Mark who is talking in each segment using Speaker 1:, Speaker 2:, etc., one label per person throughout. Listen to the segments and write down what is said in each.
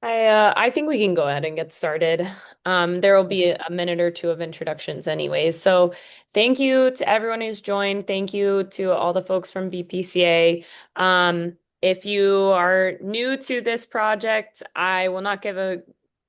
Speaker 1: I think we can go ahead and get started. There will be a minute or two of introductions anyways. So thank you to everyone who's joined. Thank you to all the folks from BPCA. If you are new to this project, I will not give a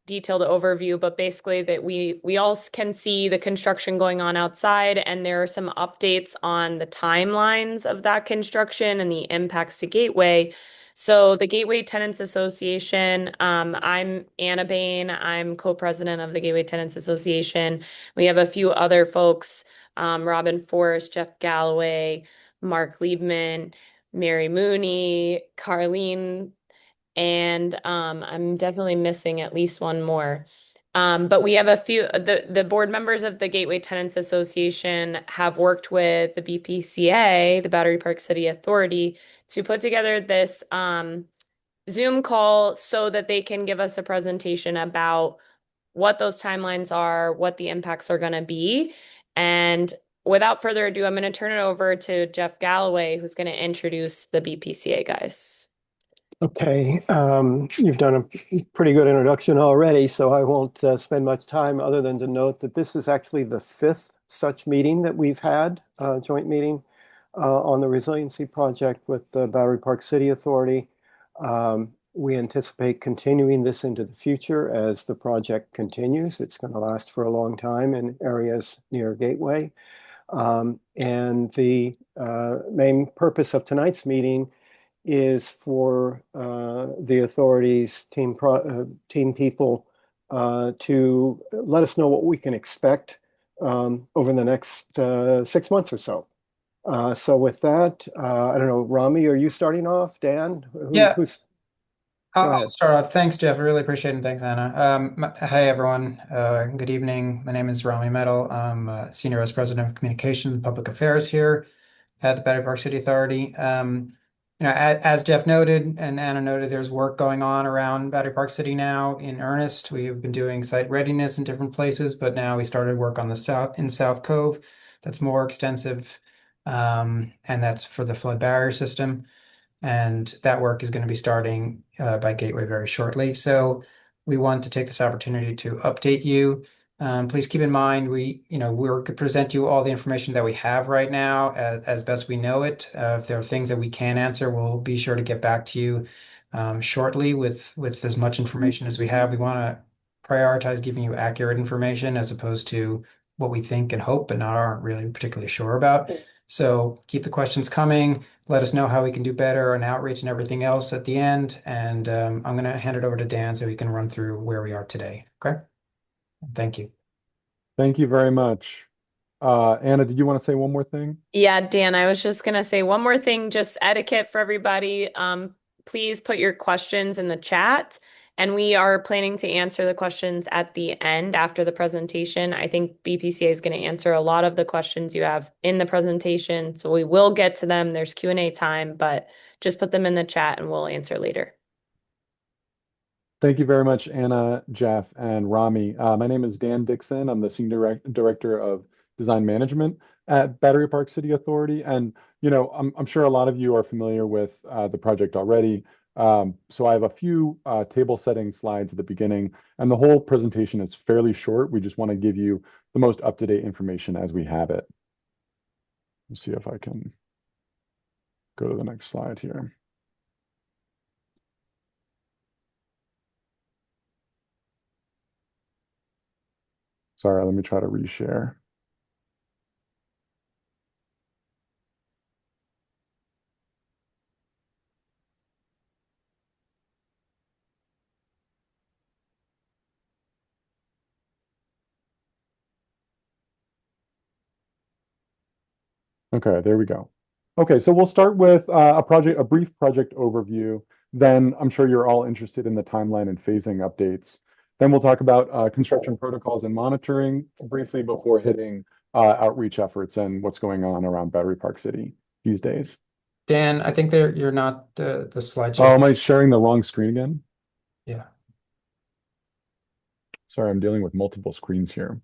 Speaker 1: detailed overview, but basically that we all can see the construction going on outside, and there are some updates on the timelines of that construction and the impacts to Gateway. So the Gateway Tenants Association, I'm Anna Bain. I'm co-president of the Gateway Tenants Association. We have a few other folks, Robin Forrest, Jeff Galloway, Mark Liebman, Mary Mooney, Carlene, and I'm definitely missing at least one more. But we have a few, the board members of the Gateway Tenants Association have worked with the BPCA, the Battery Park City Authority, to put together this Zoom call so that they can give us a presentation about what those timelines are, what the impacts are going to be. And without further ado, I'm going to turn it over to Jeff Galloway, who's going to introduce the BPCA guys.
Speaker 2: Okay, you've done a pretty good introduction already, so I won't spend much time other than to note that this is actually the fifth such meeting that we've had, joint meeting on the Resiliency Project with the Battery Park City Authority. We anticipate continuing this into the future as the project continues. It's going to last for a long time in areas near Gateway. And the main purpose of tonight's meeting is for the authorities, team people, to let us know what we can expect over the next 6 months or so. So with that, I don't know, Rami, are you starting off? Dan,
Speaker 3: Yeah,
Speaker 2: who's go
Speaker 3: I'll
Speaker 2: ahead.
Speaker 3: start off. Thanks, Jeff. I really appreciate it. And thanks, Anna. Hey, everyone. Good evening. My name is Rami Metal. I'm Senior Vice President of Communications and Public Affairs here at the Battery Park City Authority. As Jeff noted and Anna noted, there's work going on around Battery Park City now in earnest. We've been doing site readiness in different places, but now we started work on the South Cove. That's more extensive, and that's for the flood barrier system. And that work is going to be starting by Gateway very shortly. So we want to take this opportunity to update you. Please keep in mind we're going to present you all the information that we have right now as best we know it. If there are things that we can answer, we'll be sure to get back to you shortly with as much information as we have. We want to prioritize giving you accurate information as opposed to what we think and hope, but not aren't really particularly sure about. So keep the questions coming. Let us know how we can do better on outreach and everything else at the end. And I'm going to hand it over to Dan so he can run through where we are today. Okay. Thank you.
Speaker 4: Thank you very much. Anna, did you want to say one more thing?
Speaker 1: Yeah, Dan, I was just gonna say one more thing, just etiquette for everybody. Please put your questions in the chat, and we are planning to answer the questions at the end after the presentation. I think BPCA is going to answer a lot of the questions you have in the presentation, so we will get to them. There's Q&A time, but just put them in the chat and we'll answer later.
Speaker 4: Thank you very much, Anna, Jeff, and Rami. My name is Dan Dixon. I'm the Senior Director of Design Management at Battery Park City Authority. And, I'm sure a lot of you are familiar with the project already. So I have a few table setting slides at the beginning, and the whole presentation is fairly short. We just want to give you the most up-to-date information as we have it. Let's see if I can go to the next slide here. Sorry, let me try to reshare. Okay, there we go. Okay, so we'll start with a brief project overview. Then I'm sure you're all interested in the timeline and phasing updates. Then we'll talk about construction protocols and monitoring briefly before hitting outreach efforts and what's going on around Battery Park City these days.
Speaker 3: Dan, I think you're not the
Speaker 4: Oh,
Speaker 3: slideshow.
Speaker 4: am I sharing the wrong screen again?
Speaker 3: Yeah.
Speaker 4: Sorry, I'm dealing with multiple screens here.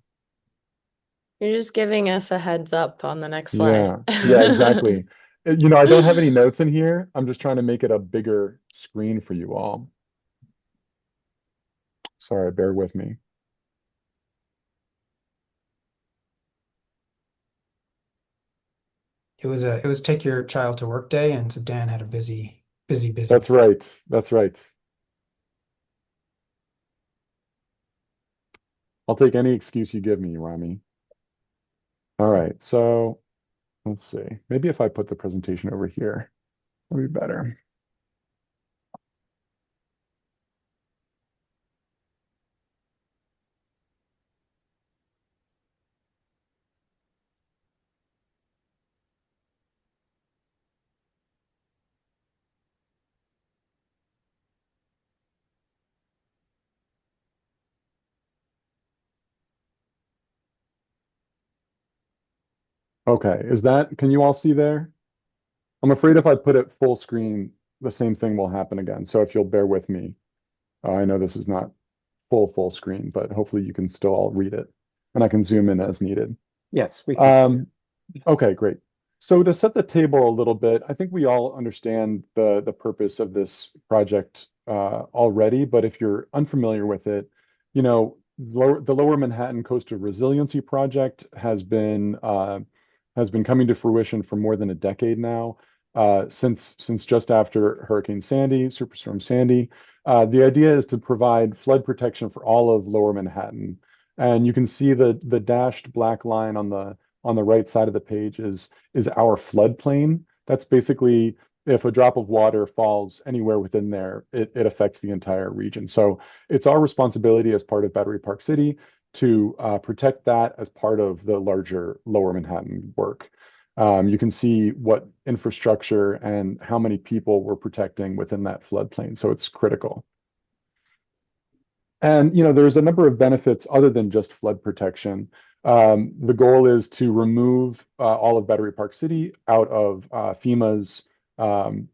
Speaker 1: You're just giving us a heads up on the next slide.
Speaker 4: Yeah, exactly. I don't have any notes in here. I'm just trying to make it a bigger screen for you all. Sorry, bear with me.
Speaker 3: It was take your child to work day, and so Dan had a busy.
Speaker 4: That's right. That's right. I'll take any excuse you give me, Rami. All right, so let's see. Maybe if I put the presentation over here, it'll be better. Okay, can you all see there? I'm afraid if I put it full screen, the same thing will happen again. So if you'll bear with me, I know this is not full screen, but hopefully you can still all read it and I can zoom in as needed.
Speaker 2: Yes, we can see it.
Speaker 4: Um, Okay, great. So to set the table a little bit, I think we all understand the purpose of this project already, but if you're unfamiliar with it, the Lower Manhattan Coastal Resiliency Project has been coming to fruition for more than a decade now, since just after Hurricane Sandy, Superstorm Sandy. The idea is to provide flood protection for all of Lower Manhattan, and you can see the dashed black line on the right side of the page is our floodplain. That's basically if a drop of water falls anywhere within there, it affects the entire region. So it's our responsibility as part of Battery Park City to protect that as part of the larger Lower Manhattan work. You can see what infrastructure and how many people we're protecting within that floodplain. So it's critical. And there's a number of benefits other than just flood protection. The goal is to remove all of Battery Park City out of um,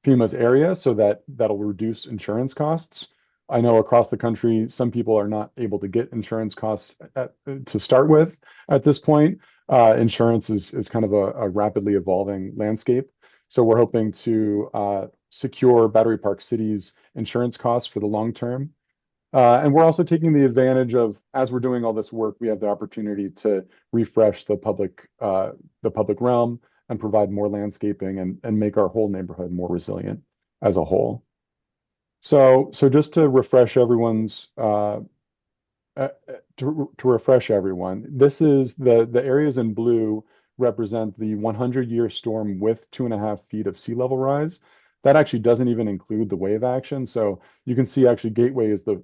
Speaker 4: FEMA's area, so that'll reduce insurance costs. I know across the country, some people are not able to get insurance costs to start with at this point. Insurance is kind of a rapidly evolving landscape. So we're hoping to secure Battery Park City's insurance costs for the long term. And we're also taking the advantage of, as we're doing all this work, we have the opportunity to refresh the public realm and provide more landscaping and make our whole neighborhood more resilient as a whole. So just to refresh everyone's to refresh everyone, this is the areas in blue represent the 100-year storm with 2.5 feet of sea level rise. That actually doesn't even include the wave action. So you can see actually Gateway is the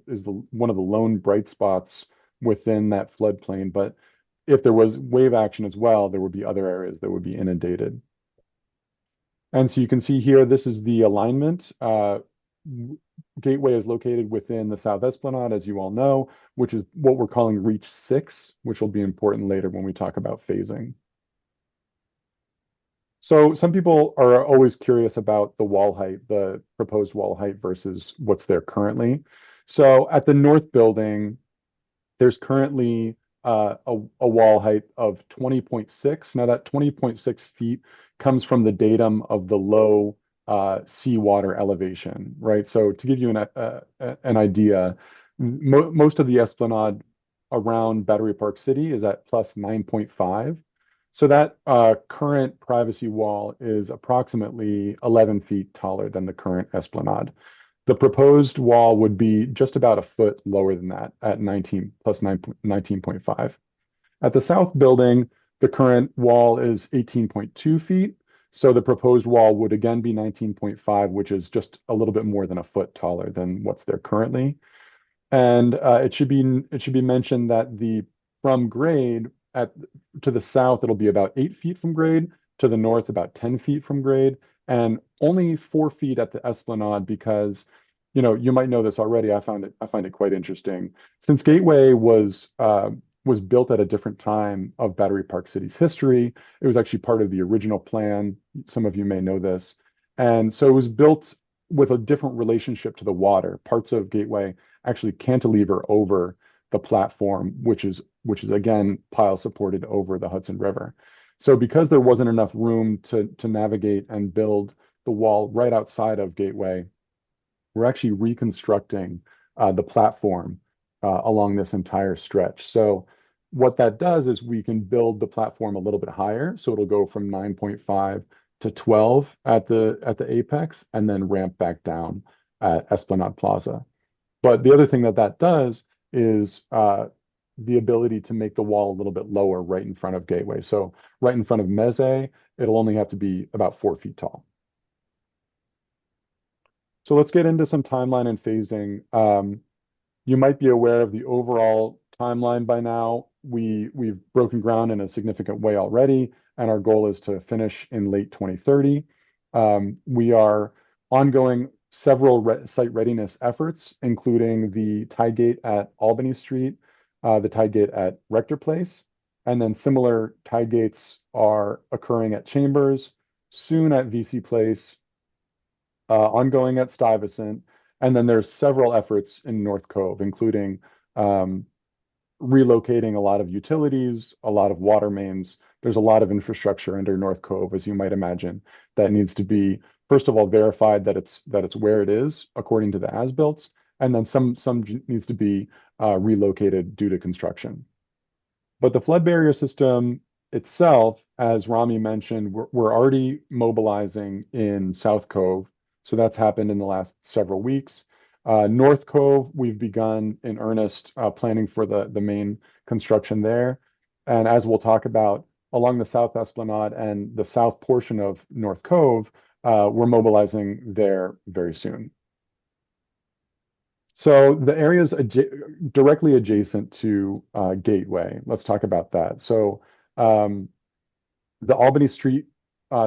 Speaker 4: one of the lone bright spots within that floodplain. But if there was wave action as well, there would be other areas that would be inundated. And so you can see here, this is the alignment. Gateway is located within the South Esplanade, as you all know, which is what we're calling Reach 6, which will be important later when we talk about phasing. So some people are always curious about the wall height, the proposed wall height versus what's there currently. So at the north building, there's currently a wall height of 20.6. Now that 20.6 feet comes from the datum of the low seawater elevation, right? So to give you an idea, most of the esplanade around Battery Park City is at plus 9.5. So that current privacy wall is approximately 11 feet taller than the current esplanade. The proposed wall would be just about a foot lower than that at 19 plus 9, 19.5. At the south building, the current wall is 18.2 feet. So the proposed wall would again be 19.5, which is just a little bit more than a foot taller than what's there currently. And it should be mentioned that the from grade to the south, it'll be about 8 feet from grade, to the north about 10 feet from grade, and only 4 feet at the esplanade because you might know this already. I find it quite interesting. Since Gateway was built at a different time of Battery Park City's history, it was actually part of the original plan. Some of you may know this. And so it was built with a different relationship to the water. Parts of Gateway actually cantilever over the platform, which is again pile supported over the Hudson River. So because there wasn't enough room to navigate and build the wall right outside of Gateway, we're actually reconstructing the platform along this entire stretch. So what that does is we can build the platform a little bit higher. So it'll go from 9.5 to 12 at the apex and then ramp back down at Esplanade Plaza. But the other thing that that does is the ability to make the wall a little bit lower right in front of Gateway. So right in front of Meze, it'll only have to be about 4 feet tall. So let's get into some timeline and phasing. You might be aware of the overall timeline by now. We've broken ground in a significant way already, and our goal is to finish in late 2030. We are ongoing several site readiness efforts, including the tie gate at Albany Street, the tie gate at Rector Place, and then similar tie gates are occurring at Chambers, soon at VC Place, ongoing at Stuyvesant, and then there's several efforts in North Cove, including relocating a lot of utilities, a lot of water mains. There's a lot of infrastructure under North Cove, as you might imagine, that needs to be, first of all, verified that it's where it is according to the as-built, and then some needs to be relocated due to construction. But the flood barrier system itself, as Rami mentioned, we're already mobilizing in South Cove. So that's happened in the last several weeks. North Cove, we've begun in earnest planning for the main construction there. And as we'll talk about, along the South Esplanade and the south portion of North Cove, we're mobilizing there very soon. So the areas directly adjacent to Gateway, let's talk about that. So the Albany Street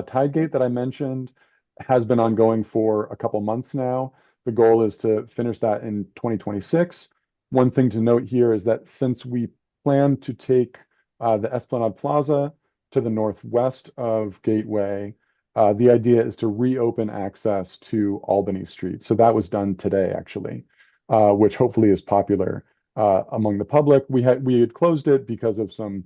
Speaker 4: tide gate that I mentioned has been ongoing for a couple months now. The goal is to finish that in 2026. One thing to note here is that since we plan to take the Esplanade Plaza to the northwest of Gateway, the idea is to reopen access to Albany Street. So that was done today, actually, which hopefully is popular among the public. We had closed it because of some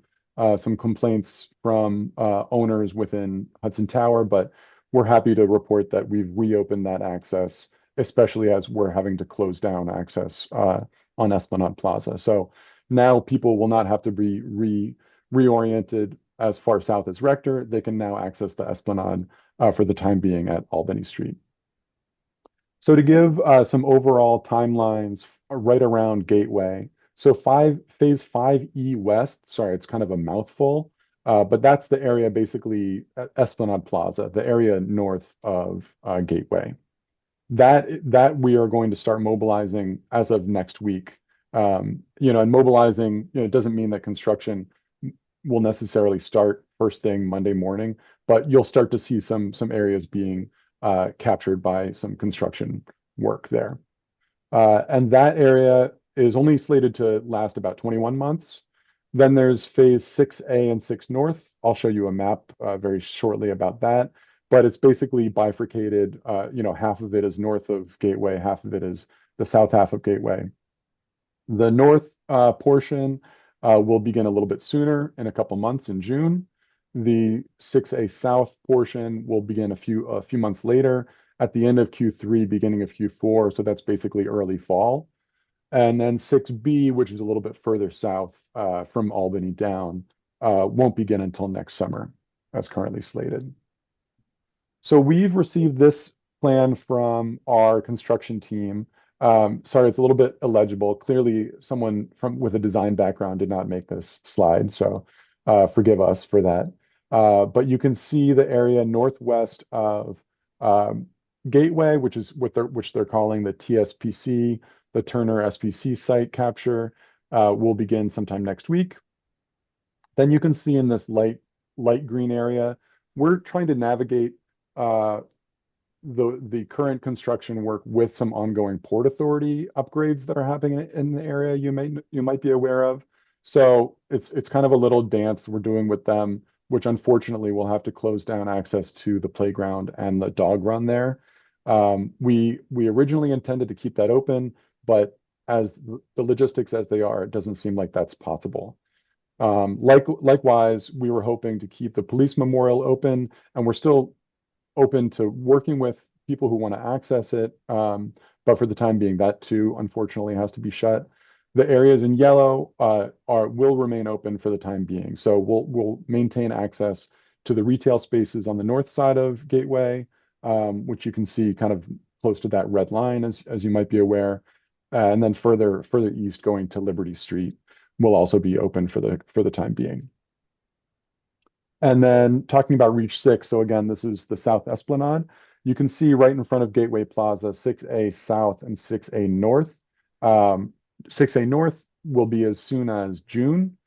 Speaker 4: complaints from owners within Hudson Tower, but we're happy to report that we've reopened that access, especially as we're having to close down access on Esplanade Plaza. So now people will not have to be reoriented as far south as Rector. They can now access the Esplanade for the time being at Albany Street. So to give some overall timelines right around Gateway, so phase 5E West, sorry, it's kind of a mouthful, but that's the area basically at Esplanade Plaza, the area north of Gateway. That we are going to start mobilizing as of next week. And mobilizing, doesn't mean that construction will necessarily start first thing Monday morning, but you'll start to see some areas being captured by some construction work there. And that area is only slated to last about 21 months. Then there's phase 6A and 6 North. I'll show you a map very shortly about that. But it's basically bifurcated. Half of it is north of Gateway, half of it is the south half of Gateway. The north portion will begin a little bit sooner in a couple months in June. The 6A South portion will begin a few months later at the end of Q3, beginning of Q4. So that's basically early fall. And then 6B, which is a little bit further south from Albany down, won't begin until next summer, as currently slated. So we've received this plan from our construction team. Sorry, it's a little bit illegible. Clearly, someone with a design background did not make this slide, so forgive us for that. But you can see the area northwest of Gateway, which they're calling the TSPC, the Turner SPC site capture, will begin sometime next week. Then you can see in this light green area, we're trying to navigate the current construction work with some ongoing Port Authority upgrades that are happening in the area you might be aware of. So it's kind of a little dance we're doing with them, which unfortunately will have to close down access to the playground and the dog run there. We originally intended to keep that open, but as the logistics as they are, it doesn't seem like that's possible. Likewise, we were hoping to keep the police memorial open, and we're still open to working with people who want to access it. but for the time being, that too, unfortunately, has to be shut. The areas in yellow will remain open for the time being. So we'll maintain access to the retail spaces on the north side of Gateway, which you can see kind of close to that red line, as you might be aware. And then further east, going to Liberty Street, will also be open for the time being. And then talking about Reach 6, so again, this is the South Esplanade. You can see right in front of Gateway Plaza, 6A South and 6A North. 6A North will be as soon as June.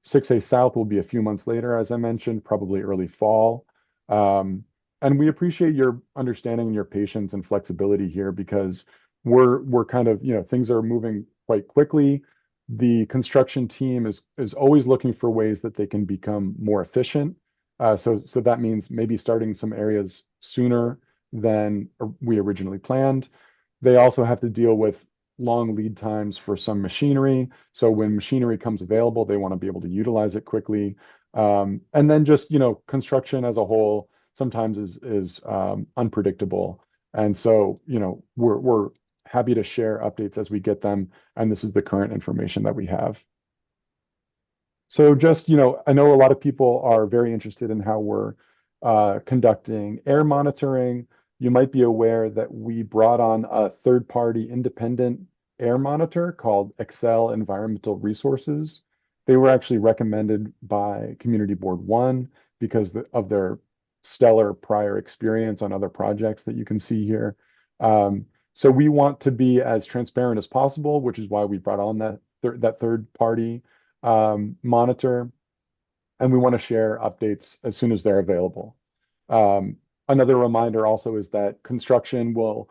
Speaker 4: 6A South will be a few months later, as I mentioned, probably early fall. And we appreciate your understanding and your patience and flexibility here because we're kind of, things are moving quite quickly. The construction team is always looking for ways that they can become more efficient. So that means maybe starting some areas sooner than we originally planned. They also have to deal with long lead times for some machinery. So when machinery comes available, they want to be able to utilize it quickly. And then just, construction as a whole sometimes is unpredictable. And so, we're happy to share updates as we get them. And this is the current information that we have. So just, I know a lot of people are very interested in how we're conducting air monitoring. You might be aware that we brought on a third-party independent air monitor called Excel Environmental Resources. They were actually recommended by Community Board 1 because of their stellar prior experience on other projects that you can see here. So we want to be as transparent as possible, which is why we brought on that third party monitor, and we want to share updates as soon as they're available. Another reminder also is that construction will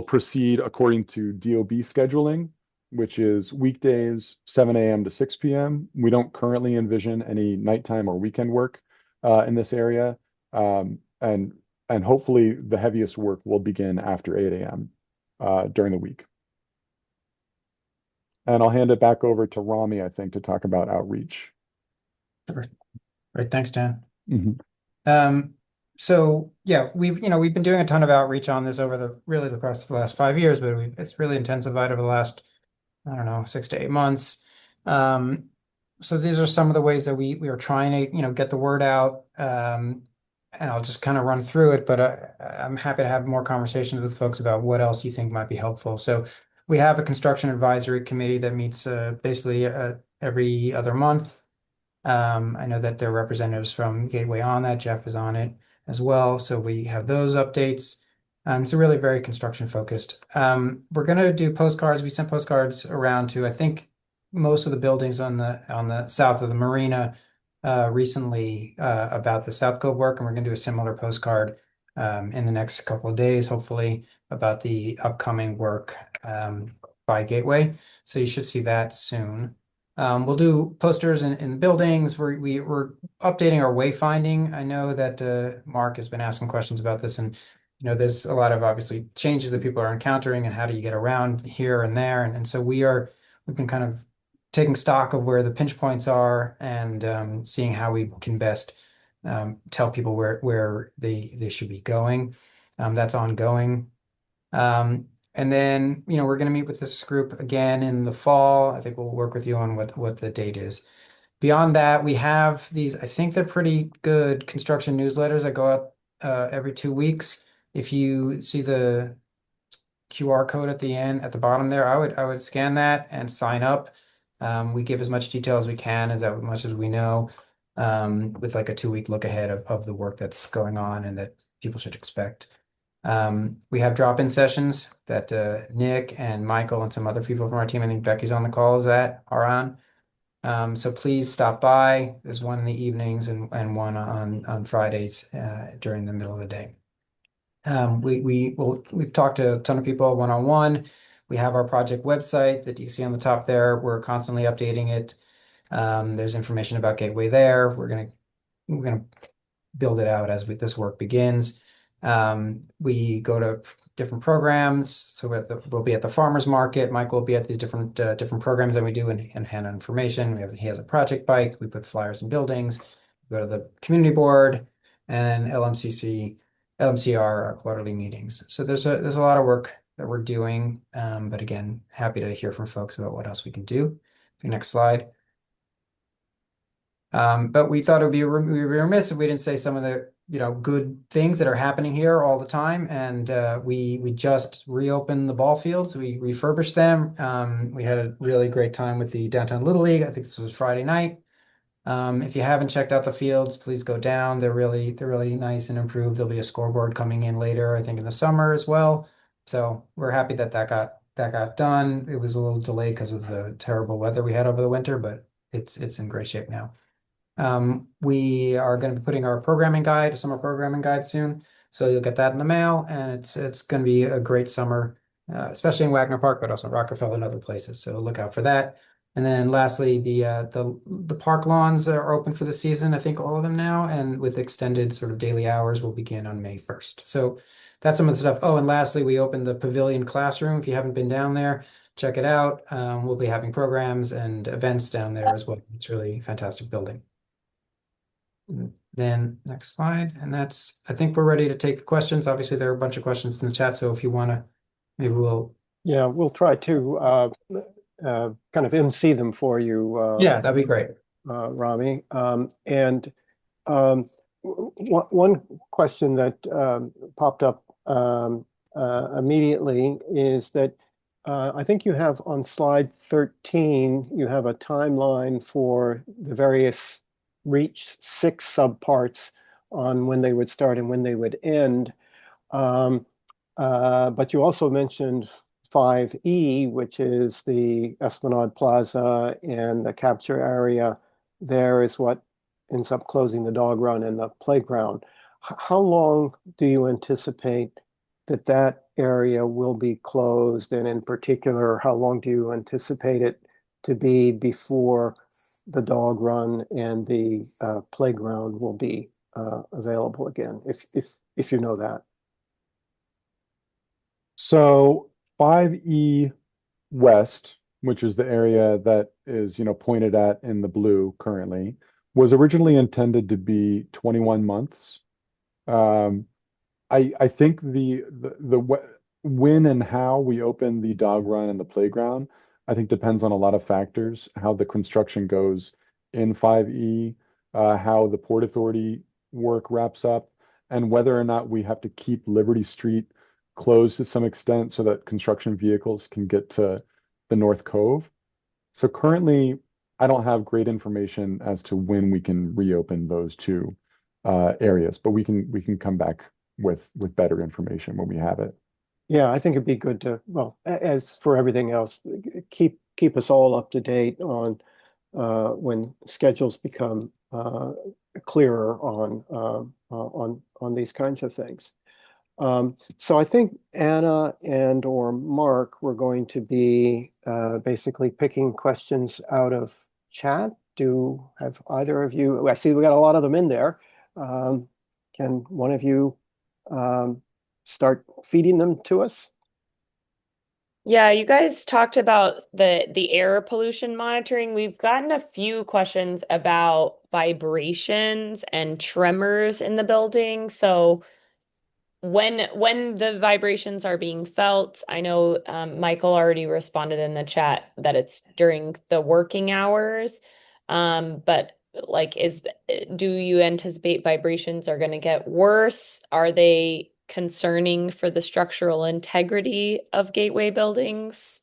Speaker 4: proceed according to DOB scheduling, which is weekdays 7 a.m. to 6 p.m. We don't currently envision any nighttime or weekend work in this area, and hopefully the heaviest work will begin after 8 a.m. During the week. And I'll hand it back over to Rami, I think, to talk about outreach.
Speaker 3: Sure. Great, thanks, Dan.
Speaker 4: Mm-hmm.
Speaker 3: So yeah, we've been doing a ton of outreach on this over the course of the last 5 years, but it's really intensified over the last, I don't know, 6 to 8 months. So these are some of the ways that we are trying to get the word out. And I'll just kind of run through it, but I'm happy to have more conversations with folks about what else you think might be helpful. So we have a construction advisory committee that meets basically every other month. I know that there are representatives from Gateway on that. Jeff is on it as well. So we have those updates. And it's really very construction focused. We're going to do postcards. We sent postcards around to, I think, most of the buildings on the south of the marina recently about the South Cove work. And we're going to do a similar postcard in the next couple of days, hopefully, about the upcoming work by Gateway. So you should see that soon. We'll do posters in buildings. We're updating our wayfinding. I know that Mark has been asking questions about this, and there's a lot of obviously changes that people are encountering, and how do you get around here and there, and so we've been kind of taking stock of where the pinch points are and seeing how we can best tell people where they should be going. That's ongoing. And then, we're going to meet with this group again in the fall. I think we'll work with you on what the date is. Beyond that, we have these, I think they're pretty good construction newsletters that go out every 2 weeks. If you see the QR code at the bottom there, I would scan that and sign up. We give as much detail as we can, as much as we know, with like a 2-week look ahead of the work that's going on and that people should expect. We have drop-in sessions that Nick and Michael and some other people from our team, I think Becky's on the calls are on. So please stop by. There's one in the evenings and one on Fridays during the middle of the day. We've talked to a ton of people one-on-one. We have our project website that you see on the top there. We're constantly updating it. There's information about Gateway there. We're gonna build it out as this work begins. We go to different programs. So we'll be at the farmers market. Mike will be at these different programs that we do and hand out information. He has a project bike. We put flyers in buildings. We go to the community board and LMCR quarterly meetings. So there's a lot of work that we're doing. But again, happy to hear from folks about what else we can do. Next slide. But we thought it would be we'd be remiss if we didn't say some of the good things that are happening here all the time. And we just reopened the ball fields. We refurbished them. We had a really great time with the Downtown Little League. I think this was Friday night. If you haven't checked out the fields, please go down. They're really nice and improved. There'll be a scoreboard coming in later, I think in the summer as well. So we're happy that got done. It was a little delayed because of the terrible weather we had over the winter, but it's in great shape now. We are going to be putting our summer programming guide soon. So you'll get that in the mail, and it's going to be a great summer, especially in Wagner Park, but also Rockefeller and other places. So look out for that. And then lastly, the park lawns are open for the season. I think all of them now, and with extended sort of daily hours will begin on May 1st. So that's some of the stuff. Oh, and lastly, we opened the Pavilion Classroom. If you haven't been down there, check it out. We'll be having programs and events down there as well. It's really a fantastic building. Then next slide. And I think we're ready to take the questions. Obviously, there are a bunch of questions in the chat. So if you want to, maybe
Speaker 2: Yeah, we'll try to kind of MC them for you.
Speaker 3: Yeah, that'd be great.
Speaker 2: Rami. And one question that popped up immediately is that I think you have on slide 13, you have a timeline for the various reach 6 subparts on when they would start and when they would end. But you also mentioned 5E, which is the Esplanade Plaza and the capture area. There is what ends up closing the dog run and the playground. How long do you anticipate that area will be closed? And in particular, how long do you anticipate it to be before the dog run and the playground will be available again, if you know that?
Speaker 4: So 5E West, which is the area that is, pointed at in the blue currently, was originally intended to be 21 months. I think when and how we open the dog run and the playground, I think depends on a lot of factors, how the construction goes in 5E, how the Port Authority work wraps up, and whether or not we have to keep Liberty Street closed to some extent so that construction vehicles can get to the North Cove. So currently, I don't have great information as to when we can reopen those two areas, but we can come back with better information when we have it.
Speaker 2: Yeah, I think it'd be good to, well, as for everything else, keep us all up to date on when schedules become clearer on these kinds of things. So I think Anna and or Mark were going to be basically picking questions out of chat. Have either of you, I see we got a lot of them in there. Can one of you start feeding them to us?
Speaker 1: Yeah, you guys talked about the air pollution monitoring. We've gotten a few questions about vibrations and tremors in the building. So when the vibrations are being felt, I know Michael already responded in the chat that it's during the working hours. But like, do you anticipate vibrations are going to get worse? Are they concerning for the structural integrity of gateway buildings?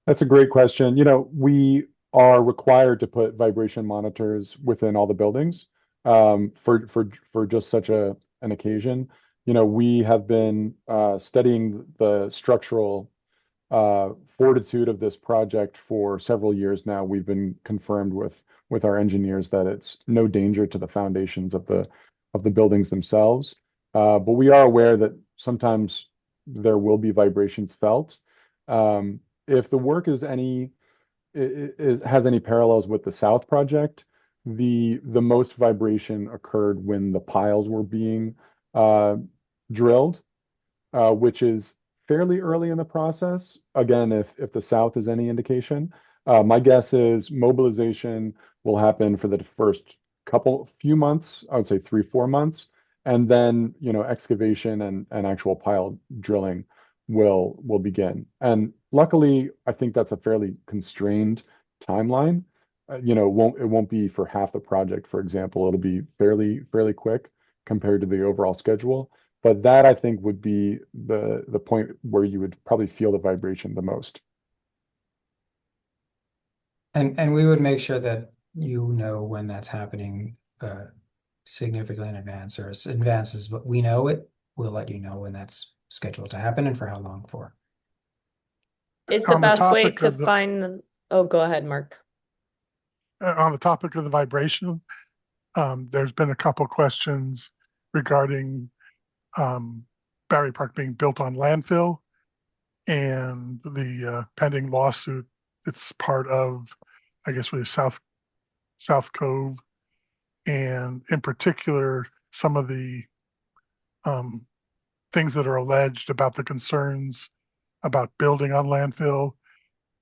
Speaker 4: That's a great question. We are required to put vibration monitors within all the buildings for just such an occasion. We have been studying the structural fortitude of this project for several years now. We've been confirmed with our engineers that it's no danger to the foundations of the buildings themselves. But we are aware that sometimes there will be vibrations felt. If the work it has any parallels with the South project, the most vibration occurred when the piles were being drilled, which is fairly early in the process. Again, if the South is any indication, my guess is mobilization will happen for the first few months, I would say 3, 4 months, And then, excavation and actual pile drilling will begin. And luckily, I think that's a fairly constrained timeline. It won't be for half the project, for example. It'll be fairly quick compared to the overall schedule. But that I think would be the point where you would probably feel the vibration the most.
Speaker 3: And we would make sure that when that's happening significantly in advance, or as advance as what we know it, we'll let you know when that's scheduled to happen and for how long for.
Speaker 1: Is the
Speaker 5: On the
Speaker 1: best way
Speaker 5: topic
Speaker 1: to
Speaker 5: of the
Speaker 1: find the, oh, go ahead, Mark.
Speaker 5: on the topic of the vibration, there's been a couple questions regarding Battery Park being built on landfill and the pending lawsuit. It's part of, I guess, really South Cove, and in particular, some of the um, things that are alleged about the concerns about building on landfill.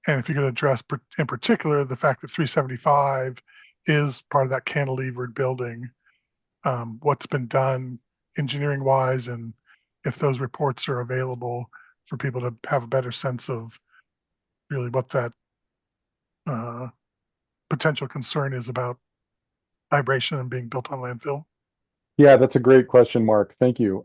Speaker 5: And if you could address in particular the fact that 375 is part of that cantilevered building, what's been done engineering wise, and if those reports are available for people to have a better sense of really what that uh, potential concern is about vibration and being built on landfill.
Speaker 4: Yeah, that's a great question, Mark. Thank you.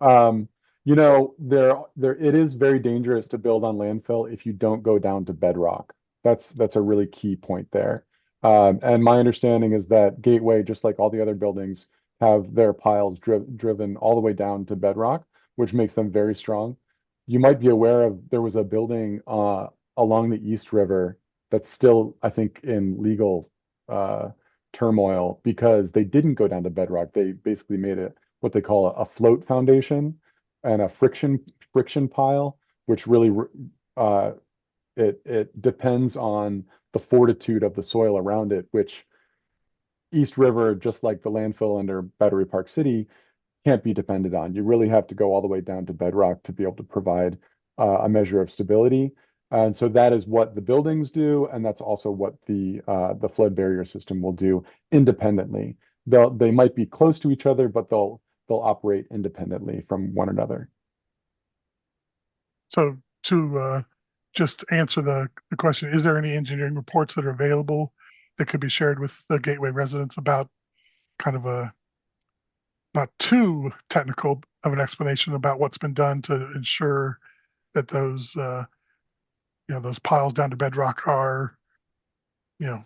Speaker 4: There it is very dangerous to build on landfill if you don't go down to bedrock. That's a really key point there. And my understanding is that Gateway, just like all the other buildings, have their piles driven all the way down to bedrock, which makes them very strong. You might be aware of there was a building along the East River that's still, I think, in legal uh, turmoil because they didn't go down to bedrock. They basically made it what they call a float foundation and a friction pile, which really it depends on the fortitude of the soil around it, which East River, just like the landfill under Battery Park City, can't be depended on. You really have to go all the way down to bedrock to be able to provide a measure of stability. And so that is what the buildings do, and that's also what the flood barrier system will do independently. They might be close to each other, but they'll operate independently from one another.
Speaker 5: So to just answer the question, is there any engineering reports that are available that could be shared with the Gateway residents about kind of a not too technical of an explanation about what's been done to ensure that those piles down to bedrock are, you know,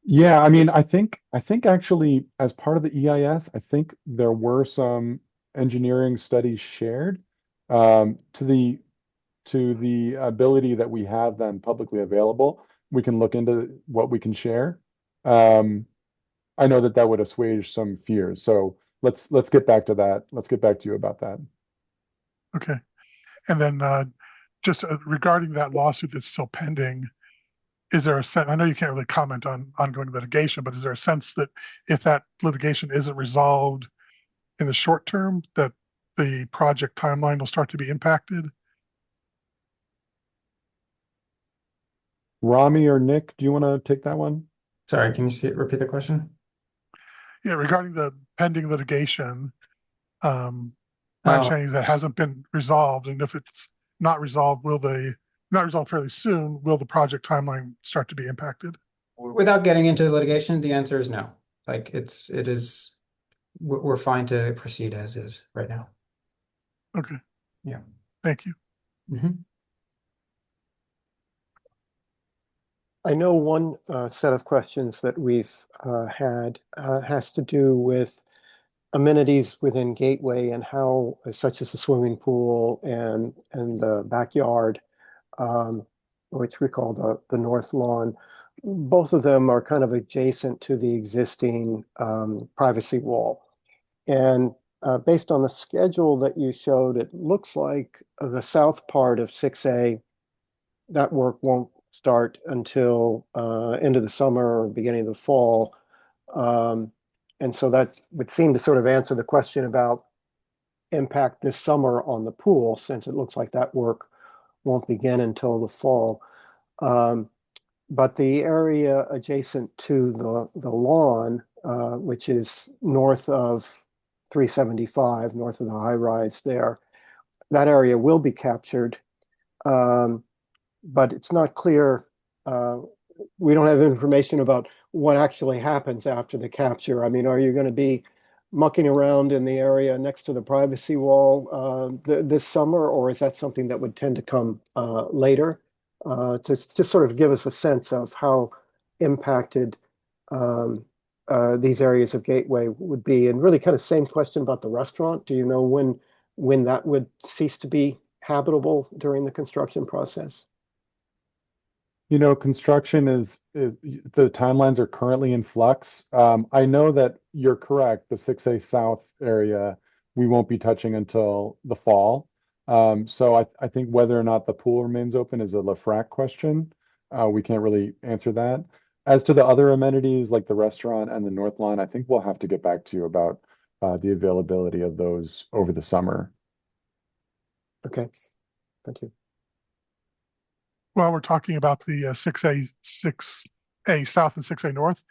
Speaker 4: Yeah, I mean, I think actually as part of the EIS, I think there were some engineering studies shared to the ability that we have them publicly available. We can look into what we can share. Um, I know that would assuage some fears. So let's get back to that. Let's get back to you about that.
Speaker 5: okay. And then just regarding that lawsuit that's still pending, is there a sense, I know you can't really comment on ongoing litigation, but is there a sense that if that litigation isn't resolved in the short term, that the project timeline will start to be impacted?
Speaker 4: Rami or Nick, do you want to take that one?
Speaker 3: Sorry, can you repeat the question?
Speaker 5: Yeah, regarding the pending litigation, um, my
Speaker 3: Oh,
Speaker 5: understanding is that hasn't been resolved, and if it's not resolved, not resolved fairly soon, will the project timeline start to be impacted?
Speaker 3: without getting into the litigation, the answer is no. Like it is, we're fine to proceed as is right now.
Speaker 5: Okay,
Speaker 3: Yeah.
Speaker 5: thank you.
Speaker 3: Mhm.
Speaker 2: I know one set of questions that we've had has to do with amenities within Gateway and how, such as the swimming pool and the backyard, um, which we call the North Lawn. Both of them are kind of adjacent to the existing privacy wall. And based on the schedule that you showed, it looks like the south part of 6A, that work won't start until end of the summer or beginning of the fall. Um, and so that would seem to sort of answer the question about impact this summer on the pool, since it looks like that work won't begin until the fall. Um, but the area adjacent to the lawn, which is north of 375 north of the high rise there. That area will be captured, but it's not clear. We don't have information about what actually happens after the capture. I mean, are you going to be mucking around in the area next to the privacy wall this summer, or is that something that would tend to come later? To sort of give us a sense of how impacted um, these areas of Gateway would be. And really kind of same question about the restaurant. Do you know when that would cease to be habitable during the construction process?
Speaker 4: You know, construction is the timelines are currently in flux. I know that you're correct. The 6A South area we won't be touching until the fall. So I think whether or not the pool remains open is a LaFrac question. We can't really answer that. As to the other amenities like the restaurant and the North Lawn, I think we'll have to get back to you about the availability of those over the summer.
Speaker 2: Okay, thank you.
Speaker 5: Well, we're talking about the 6A South and 6A North.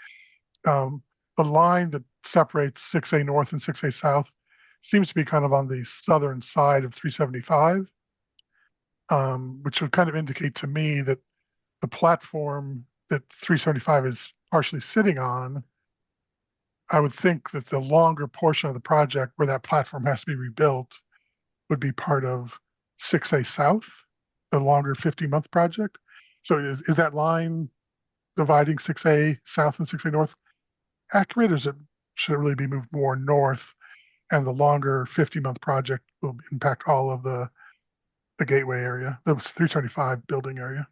Speaker 5: The line that separates 6A North and 6A South seems to be kind of on the southern side of 375, which would kind of indicate to me that the platform that 375 is partially sitting on, I would think that the longer portion of the project where that platform has to be rebuilt would be part of 6A South, the longer 50-month project. So is that line dividing 6A South and 6A North accurate, or should it really be moved more north, and the longer 50-month project will impact all of the gateway area, the 375 building area?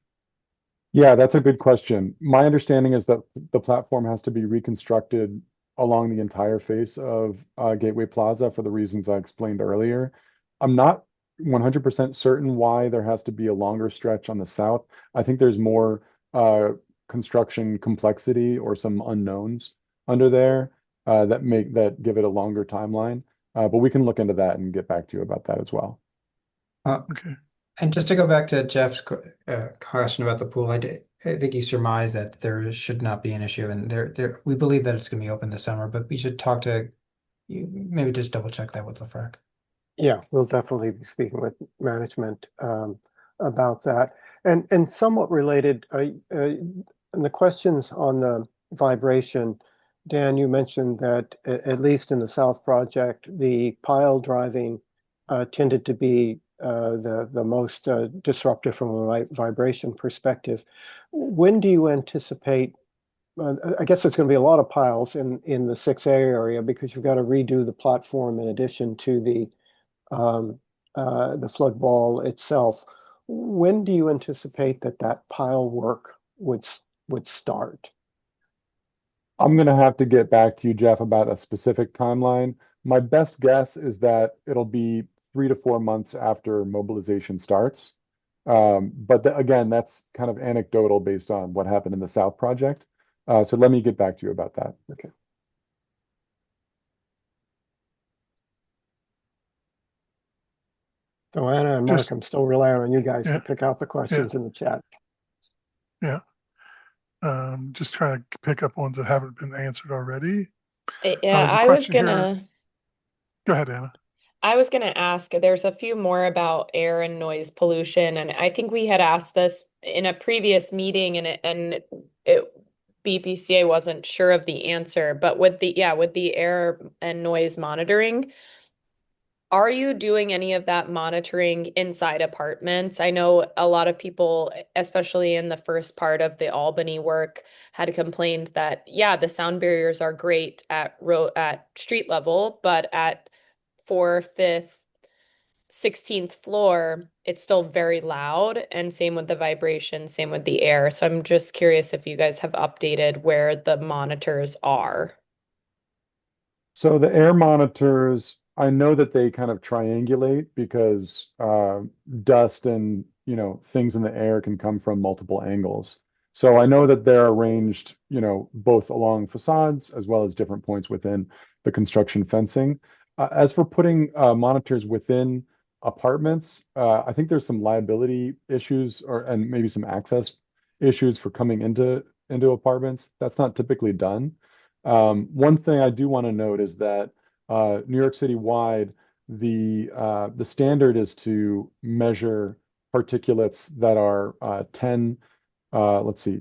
Speaker 4: Yeah, that's a good question. My understanding is that the platform has to be reconstructed along the entire face of Gateway Plaza for the reasons I explained earlier. I'm not 100% certain why there has to be a longer stretch on the south. I think there's more construction complexity or some unknowns under there that give it a longer timeline. But we can look into that and get back to you about that as well.
Speaker 5: Okay.
Speaker 3: And just to go back to Jeff's question about the pool, I think you surmised that there should not be an issue, and we believe that it's going to be open this summer, but we should talk to you, maybe just double check that with LaFrac.
Speaker 2: Yeah, we'll definitely be speaking with management about that. And somewhat related, the questions on the vibration, Dan, you mentioned that at least in the South project, the pile driving tended to be the most disruptive from a vibration perspective. When do you anticipate? I guess there's going to be a lot of piles in the 6A area because you've got to redo the platform in addition to the flood wall itself. When do you anticipate that pile work would start?
Speaker 4: I'm going to have to get back to you, Jeff, about a specific timeline. My best guess is that it'll be 3 to 4 months after mobilization starts. But again, that's kind of anecdotal based on what happened in the South project. So let me get back to you about that.
Speaker 2: Okay. So Anna and Mark, I'm still relying on you guys to pick out the questions in the chat.
Speaker 5: Yeah. Just trying to pick up ones that haven't been answered already.
Speaker 1: Yeah,
Speaker 5: There's a question here. Go ahead, Anna.
Speaker 1: I was gonna ask, there's a few more about air and noise pollution, and I think we had asked this in a previous meeting, and BPCA wasn't sure of the answer, but with the air and noise monitoring, are you doing any of that monitoring inside apartments? I know a lot of people, especially in the first part of the Albany work, had complained that, yeah, the sound barriers are great at street level, but at 4th, 5th, 16th floor, it's still very loud. And same with the vibration, same with the air. So I'm just curious if you guys have updated where the monitors are.
Speaker 4: So the air monitors, I know that they kind of triangulate because dust and things in the air can come from multiple angles. So I know that they're arranged, both along facades as well as different points within the construction fencing. As for putting monitors within apartments, I think there's some liability issues and maybe some access issues for coming into apartments. That's not typically done. One thing I do want to note is that New York City wide, the standard is to measure particulates that are 10, let's see,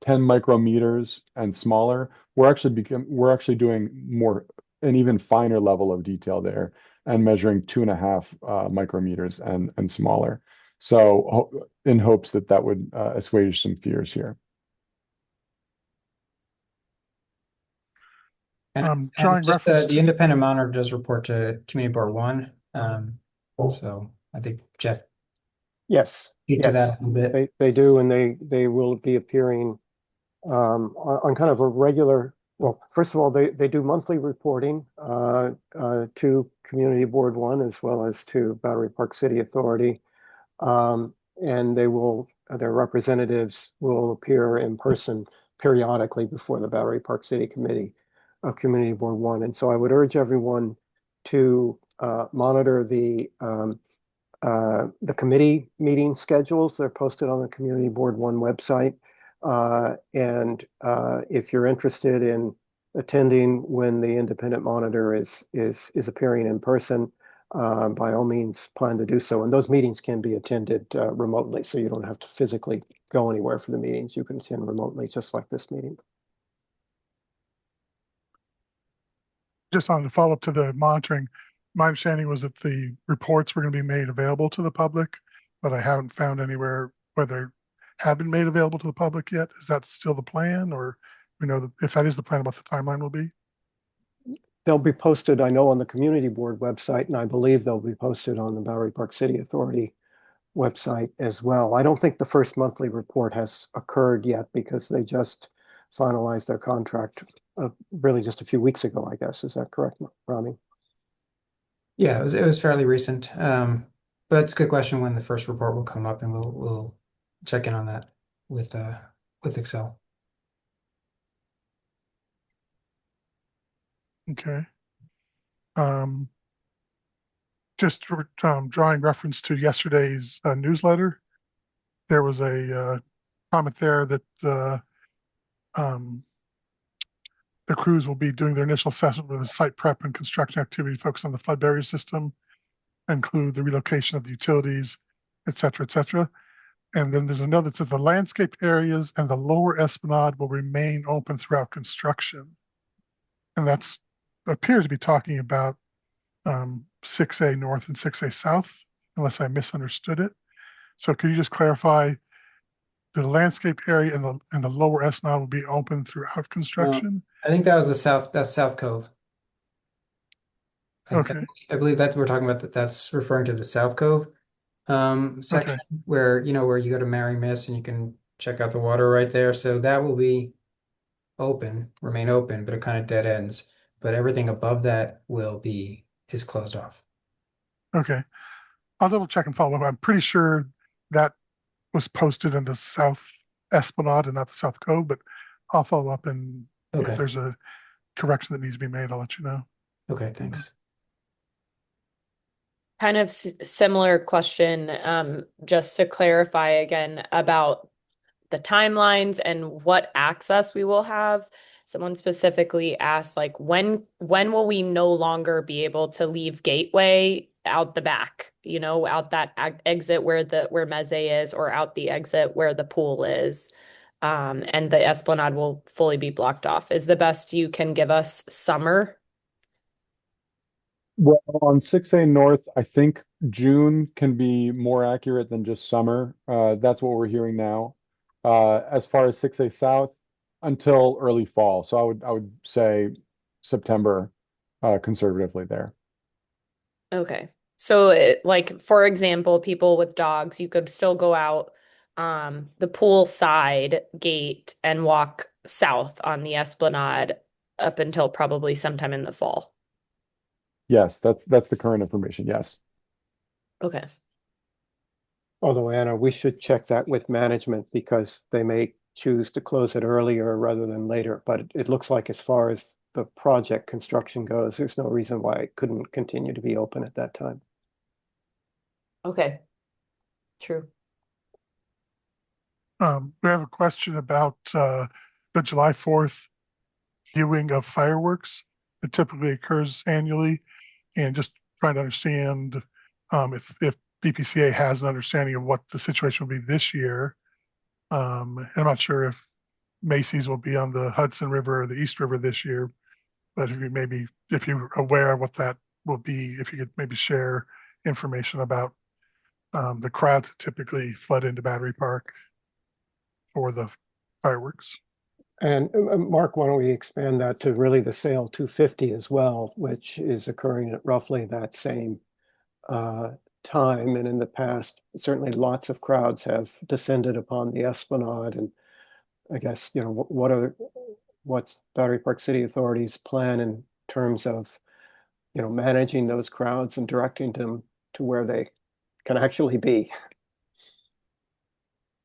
Speaker 4: 10 micrometers and smaller. We're actually doing more an even finer level of detail there and measuring 2.5 micrometers and smaller. So in hopes that that would assuage some fears here.
Speaker 3: And
Speaker 5: Drawing
Speaker 3: just
Speaker 5: reference
Speaker 3: the
Speaker 5: to,
Speaker 3: independent monitor does report to Community Board One. So I think Jeff
Speaker 2: Yes,
Speaker 3: speak to that
Speaker 2: yes,
Speaker 3: a little bit.
Speaker 2: they do, and they will be appearing on kind of a regular. Well, first of all, they do monthly reporting to Community Board One as well as to Battery Park City Authority. And their representatives will appear in person periodically before the Battery Park City Committee of Community Board One. And so I would urge everyone to monitor the committee meeting schedules. They're posted on the Community Board One website. And if you're interested in attending when the independent monitor is appearing in person, by all means plan to do so. And those meetings can be attended remotely, so you don't have to physically go anywhere for the meetings. You can attend remotely, just like this meeting.
Speaker 5: just on the follow up to the monitoring, my understanding was that the reports were going to be made available to the public, but I haven't found anywhere whether have been made available to the public yet. Is that still the plan, or if that is the plan, what the timeline will be?
Speaker 2: They'll be posted, I know, on the Community Board website, and I believe they'll be posted on the Battery Park City Authority website as well. I don't think the first monthly report has occurred yet because they just finalized their contract really just a few weeks ago, I guess. Is that correct, Rami?
Speaker 3: Yeah, it was fairly recent. But it's a good question when the first report will come up, and we'll check in on that with Excel.
Speaker 5: Okay. Just drawing reference to yesterday's newsletter, there was a comment there that um, the crews will be doing their initial assessment with a site prep and construction activity focused on the flood barrier system, include the relocation of the utilities, et cetera, et cetera. And then there's another that says the landscape areas and the lower esplanade will remain open throughout construction. And that's appears to be talking about 6A North and 6A South, unless I misunderstood it. So could you just clarify the landscape area and the lower esplanade will be open throughout construction?
Speaker 3: I think that was that's South Cove.
Speaker 5: Okay.
Speaker 3: I believe that's we're talking about that's referring to the South Cove section
Speaker 5: Okay.
Speaker 3: where where you go to Mary Miss and you can check out the water right there. So that will be remain open, but it kind of dead ends. But everything above that is closed off.
Speaker 5: Okay. I'll double check and follow up. I'm pretty sure that was posted in the South Esplanade and not the South Cove, but I'll follow up, and if
Speaker 3: Okay.
Speaker 5: there's a correction that needs to be made, I'll let you know.
Speaker 3: Okay, thanks.
Speaker 1: Kind of similar question, just to clarify again about the timelines and what access we will have. Someone specifically asked, like, when will we no longer be able to leave Gateway out the back, out that exit where Meze is, or out the exit where the pool is, and the Esplanade will fully be blocked off. Is the best you can give us summer?
Speaker 4: Well, on 6A North, I think June can be more accurate than just summer. That's what we're hearing now. As far as 6A South, until early fall. So I would say September, conservatively there.
Speaker 1: Okay. So like, for example, people with dogs, you could still go out the pool side gate and walk south on the Esplanade up until probably sometime in the fall.
Speaker 4: Yes, that's the current information. Yes.
Speaker 1: Okay.
Speaker 2: Although, Anna, we should check that with management because they may choose to close it earlier rather than later. But it looks like as far as the project construction goes, there's no reason why it couldn't continue to be open at that time.
Speaker 1: Okay. True.
Speaker 5: We have a question about the July 4th viewing of fireworks. that typically occurs annually, and just trying to understand if BPCA has an understanding of what the situation will be this year. And I'm not sure if Macy's will be on the Hudson River or the East River this year, but if you're aware of what that will be, if you could maybe share information about the crowds that typically flood into Battery Park for the fireworks.
Speaker 2: And Mark, why don't we expand that to really the Sale 250 as well, which is occurring at roughly that same uh, time. And in the past, certainly lots of crowds have descended upon the Esplanade. And I guess, what's Battery Park City Authority's plan in terms of, managing those crowds and directing them to where they can actually be?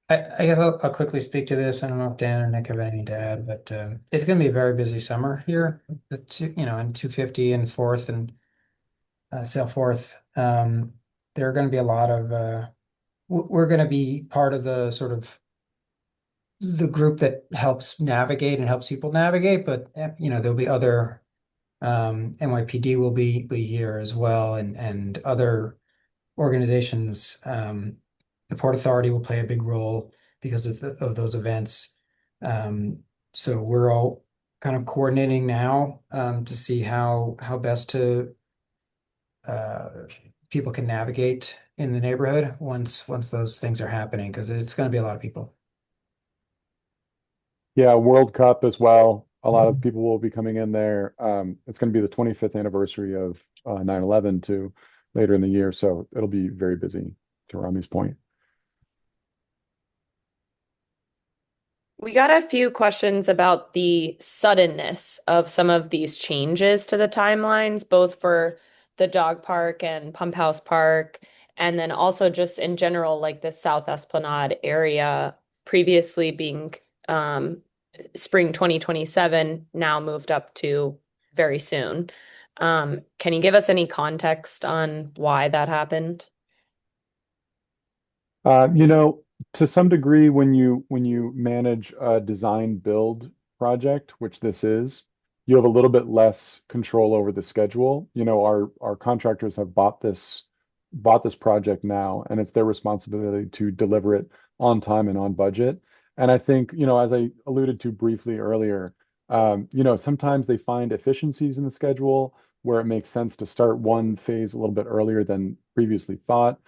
Speaker 3: I guess I'll quickly speak to this. I don't know if Dan or Nick have anything to add, but it's going to be a very busy summer here. In 250 and Fourth and Sale Fourth. There are going to be a lot of we're going to be part of the sort of the group that helps navigate and helps people navigate, but there'll be other NYPD will be here as well, and other organizations. The Port Authority will play a big role because of those events. So we're all kind of coordinating now to see how best to people can navigate in the neighborhood once those things are happening, because it's going to be a lot of people.
Speaker 4: Yeah, World Cup as well. A lot of people will be coming in there. It's going to be the 25th anniversary of 9/11 too, later in the year. So it'll be very busy, to Rami's point.
Speaker 1: We got a few questions about the suddenness of some of these changes to the timelines, both for the dog park and Pump House Park, and then also just in general, like the South Esplanade area previously being spring 2027, now moved up to very soon. Can you give us any context on why that happened?
Speaker 4: Uh, you know, to some degree, when you manage a design build project, which this is, you have a little bit less control over the schedule. Our contractors have bought this project now, and it's their responsibility to deliver it on time and on budget. And I think, as I alluded to briefly earlier, sometimes they find efficiencies in the schedule where it makes sense to start one phase a little bit earlier than previously thought.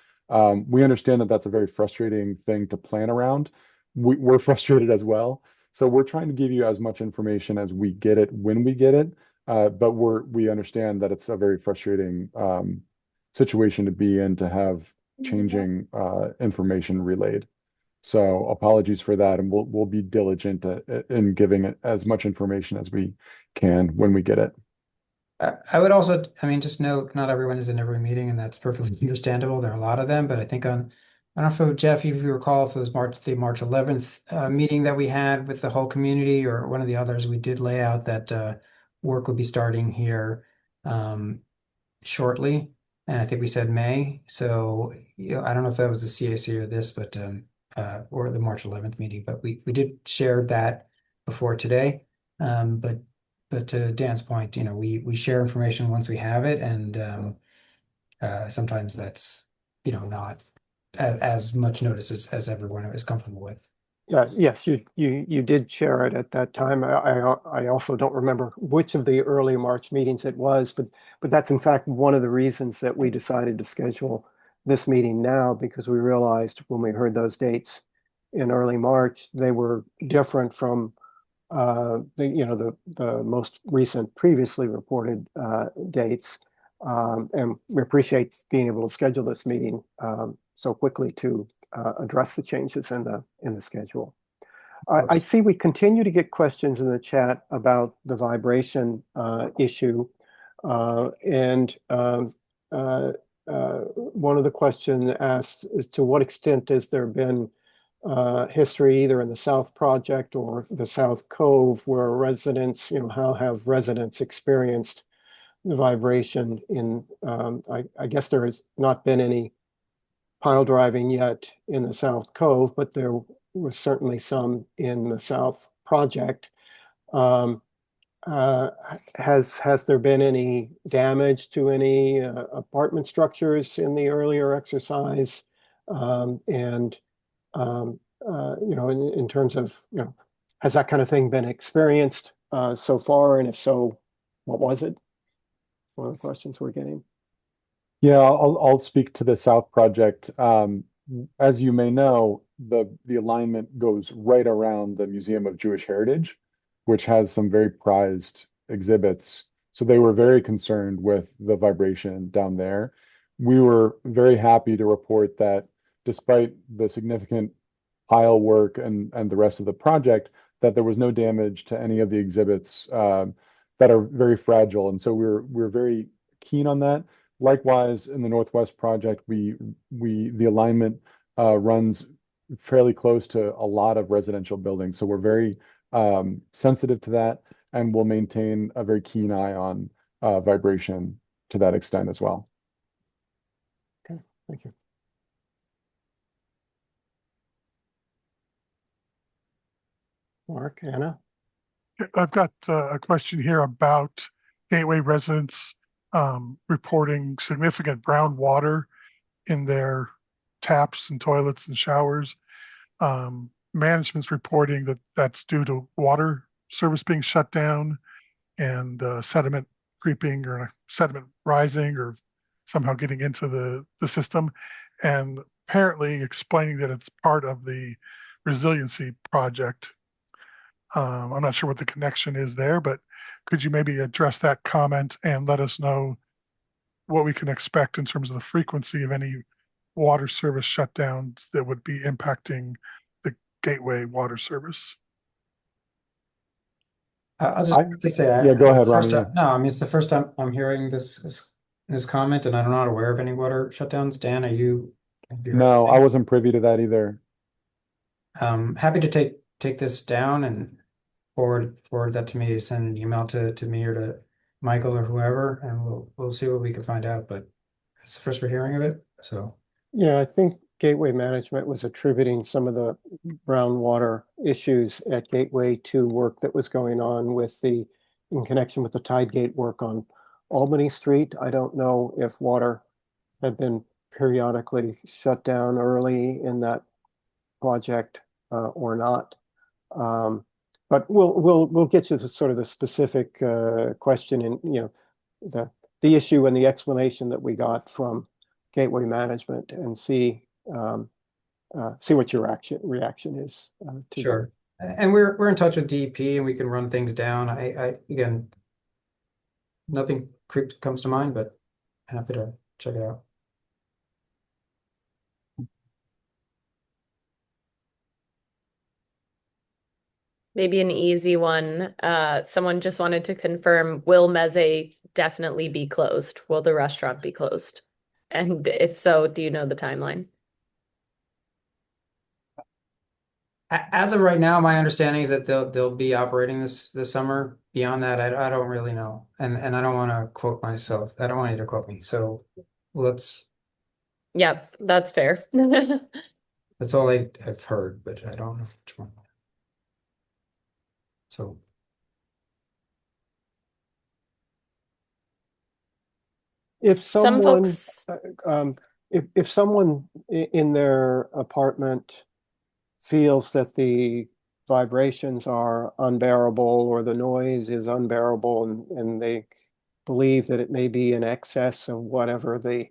Speaker 4: We understand that that's a very frustrating thing to plan around. We're frustrated as well. So we're trying to give you as much information as we get it when we get it. But we understand that it's a very frustrating situation to be in, to have changing information relayed. So apologies for that, and we'll be diligent in giving it as much information as we can when we get it.
Speaker 3: I would also, I mean, just note, not everyone is in every meeting, and that's perfectly understandable. There are a lot of them, but I think I don't know if Jeff, if you recall, if it was the March 11th meeting that we had with the whole community or one of the others, we did lay out that work would be starting here um, shortly, and I think we said May. So, I don't know if that was the CAC or this, but or the March 11th meeting, but we did share that before today. But to Dan's point, we share information once we have it, and sometimes that's not as much notice as everyone is comfortable with.
Speaker 2: Yeah, yes, you did share it at that time. I also don't remember which of the early March meetings it was, but that's in fact one of the reasons that we decided to schedule this meeting now, because we realized when we heard those dates in early March, they were different from the most recent previously reported dates. And we appreciate being able to schedule this meeting so quickly to address the changes in the schedule. I see we continue to get questions in the chat about the vibration issue. And one of the questions asked is, to what extent has there been history either in the South Project or the South Cove where residents, how have residents experienced the vibration in, I guess there has not been any pile driving yet in the South Cove, but there was certainly some in the South Project. Um, Uh, has there been any damage to any apartment structures in the earlier exercise? And you know, in terms of, you know, has that kind of thing been experienced so far? And if so, what was it? One of the questions we're getting.
Speaker 4: Yeah, I'll speak to the South project. As you may know, the alignment goes right around the Museum of Jewish Heritage, which has some very prized exhibits. So they were very concerned with the vibration down there. We were very happy to report that despite the significant pile work and the rest of the project, that there was no damage to any of the exhibits that are very fragile. And so we're very keen on that. Likewise, in the Northwest project, we the alignment runs fairly close to a lot of residential buildings. So we're very sensitive to that, and we'll maintain a very keen eye on vibration to that extent as well.
Speaker 2: Okay, thank you. Mark, Anna?
Speaker 5: I've got a question here about Gateway residents reporting significant brown water in their taps and toilets and showers. Management's reporting that that's due to water service being shut down and sediment creeping or sediment rising or somehow getting into the system. And apparently explaining that it's part of the resiliency project. I'm not sure what the connection is there, but could you maybe address that comment and let us know what we can expect in terms of the frequency of any water service shutdowns that would be impacting the gateway water service?
Speaker 3: I'll just
Speaker 4: I
Speaker 3: quickly say,
Speaker 4: Yeah, go ahead,
Speaker 3: first
Speaker 4: Rami. Yeah.
Speaker 3: time, no, I mean, it's the first time I'm hearing this comment, and I'm not aware of any water shutdowns. Dan, have you heard
Speaker 4: No, I
Speaker 3: anything?
Speaker 4: wasn't privy to that either.
Speaker 3: Happy to take this down and forward that to me, send an email to me or to Michael or whoever, and we'll see what we can find out. But it's the first we're hearing of it, so
Speaker 2: Yeah, I think Gateway Management was attributing some of the brown water issues at Gateway to work that was going on with in connection with the tide gate work on Albany Street. I don't know if water had been periodically shut down early in that project or not. Um, but we'll get to the sort of the specific question and, you know, the issue and the explanation that we got from Gateway Management and see what your reaction is to that.
Speaker 3: sure. And we're in touch with DEP, and we can run things down. I again, nothing comes to mind, but happy to check it out.
Speaker 1: Maybe an easy one. Someone just wanted to confirm, will Meze definitely be closed? Will the restaurant be closed? And if so, do you know the timeline?
Speaker 3: As of right now, my understanding is that they'll be operating this summer. Beyond that, I don't really know, and I don't want to quote myself. I don't want you to quote me. So let's.
Speaker 1: Yep, that's fair.
Speaker 3: That's all I've heard, but I don't know which one. So
Speaker 2: If
Speaker 1: Some
Speaker 2: someone,
Speaker 1: folks,
Speaker 2: if someone in their apartment feels that the vibrations are unbearable or the noise is unbearable and they believe that it may be in excess of whatever the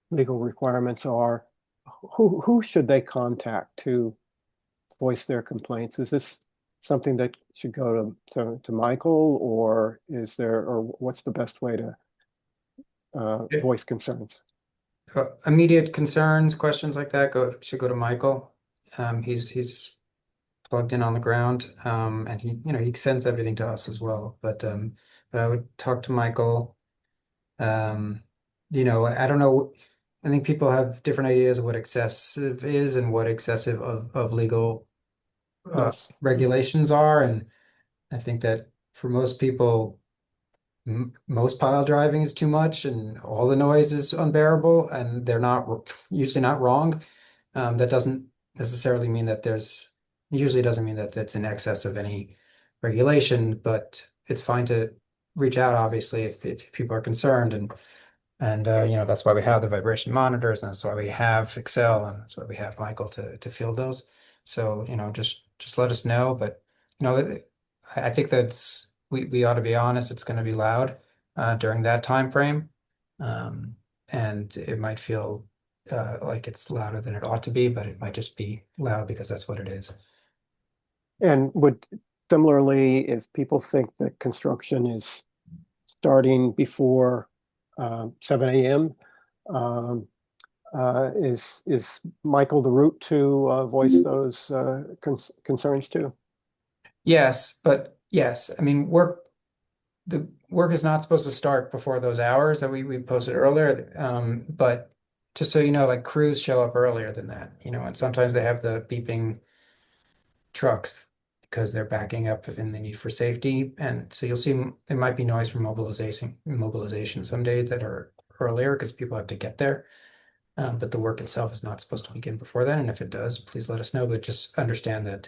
Speaker 2: legal requirements are, who should they contact to voice their complaints? Is this something that should go to Michael, or what's the best way to
Speaker 3: yeah.
Speaker 2: voice concerns?
Speaker 3: Immediate concerns, questions like that should go to Michael. He's plugged in on the ground, and he sends everything to us as well. But I would talk to Michael. I don't know. I think people have different ideas of what excessive is and what excessive of legal
Speaker 2: Yes.
Speaker 3: regulations are, and I think that for most people, most pile driving is too much, and all the noise is unbearable, and they're not usually not wrong. That doesn't necessarily mean that usually doesn't mean that that's in excess of any regulation, but it's fine to reach out, obviously, if people are concerned, and that's why we have the vibration monitors, and that's why we have Excel, and that's why we have Michael to field those. So just let us know. But I think that's we ought to be honest. It's going to be loud during that time frame, um, and it might feel like it's louder than it ought to be, but it might just be loud because that's what it is.
Speaker 2: And would similarly, if people think that construction is starting before 7 a.m., um, is Michael the route to voice those concerns to?
Speaker 3: Yes, but yes, I mean the work is not supposed to start before those hours that we posted earlier. But just so you know, like crews show up earlier than that, and sometimes they have the beeping trucks because they're backing up in the need for safety. And so you'll see there might be noise from mobilization some days that are earlier because people have to get there. But the work itself is not supposed to begin before then. And if it does, please let us know. But just understand that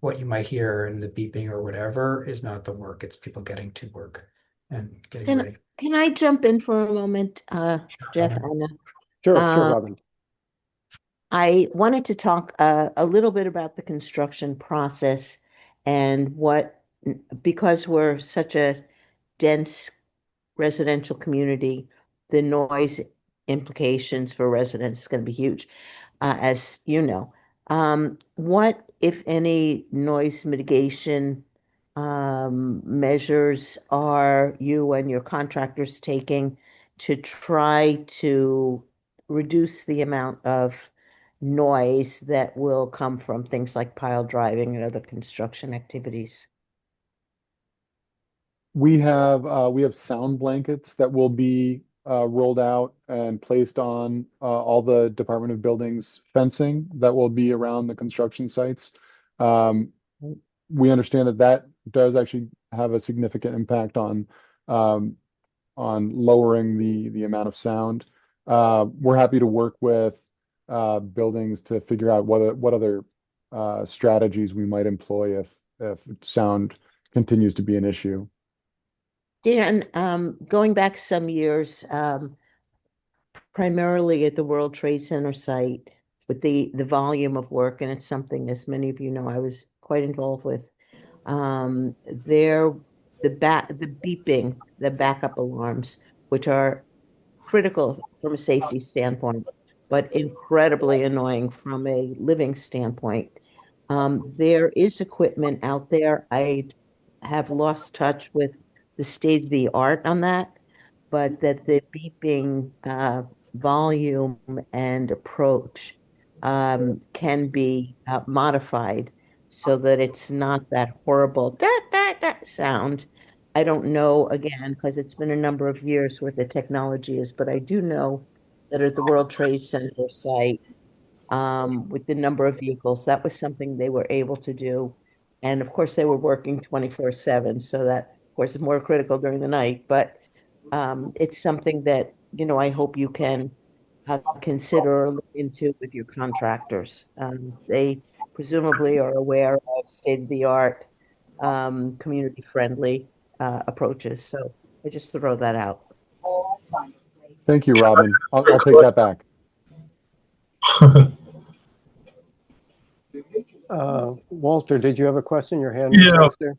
Speaker 3: what you might hear in the beeping or whatever is not the work. It's people getting to work and getting
Speaker 6: Can
Speaker 3: ready.
Speaker 6: can I jump in for a moment, Jeff,
Speaker 3: Robin.
Speaker 6: Anna?
Speaker 2: Sure,
Speaker 6: Uh,
Speaker 2: Robin.
Speaker 6: I wanted to talk a little bit about the construction process and because we're such a dense residential community, the noise implications for residents is going to be huge, as you know. What, if any, noise mitigation measures are you and your contractors taking to try to reduce the amount of noise that will come from things like pile driving and other construction activities?
Speaker 4: We have sound blankets that will be rolled out and placed on all the Department of Buildings fencing that will be around the construction sites. Um, we understand that that does actually have a significant impact um, on lowering the amount of sound. We're happy to work with buildings to figure out what other strategies we might employ if sound continues to be an issue.
Speaker 6: Dan, going back some years, primarily at the World Trade Center site, with the volume of work, and it's something, as many of you know, I was quite involved with. There, the beeping, the backup alarms, which are critical from a safety standpoint, but incredibly annoying from a living standpoint. There is equipment out there. I have lost touch with the state of the art on that, but that the beeping volume and approach can be modified so that it's not that horrible sound. I don't know again because it's been a number of years what the technology is, but I do know that at the World Trade Center site, with the number of vehicles, that was something they were able to do. And of course, they were working 24/7, so that, of course, is more critical during the night. But it's something that, I hope you can consider or look into with your contractors. They presumably are aware of state-of-the-art, community-friendly approaches. So I just throw that out.
Speaker 4: Thank you, Robin. I'll take that back.
Speaker 2: Walter, did you have a question? Your hand was
Speaker 7: Yeah,
Speaker 2: raised there.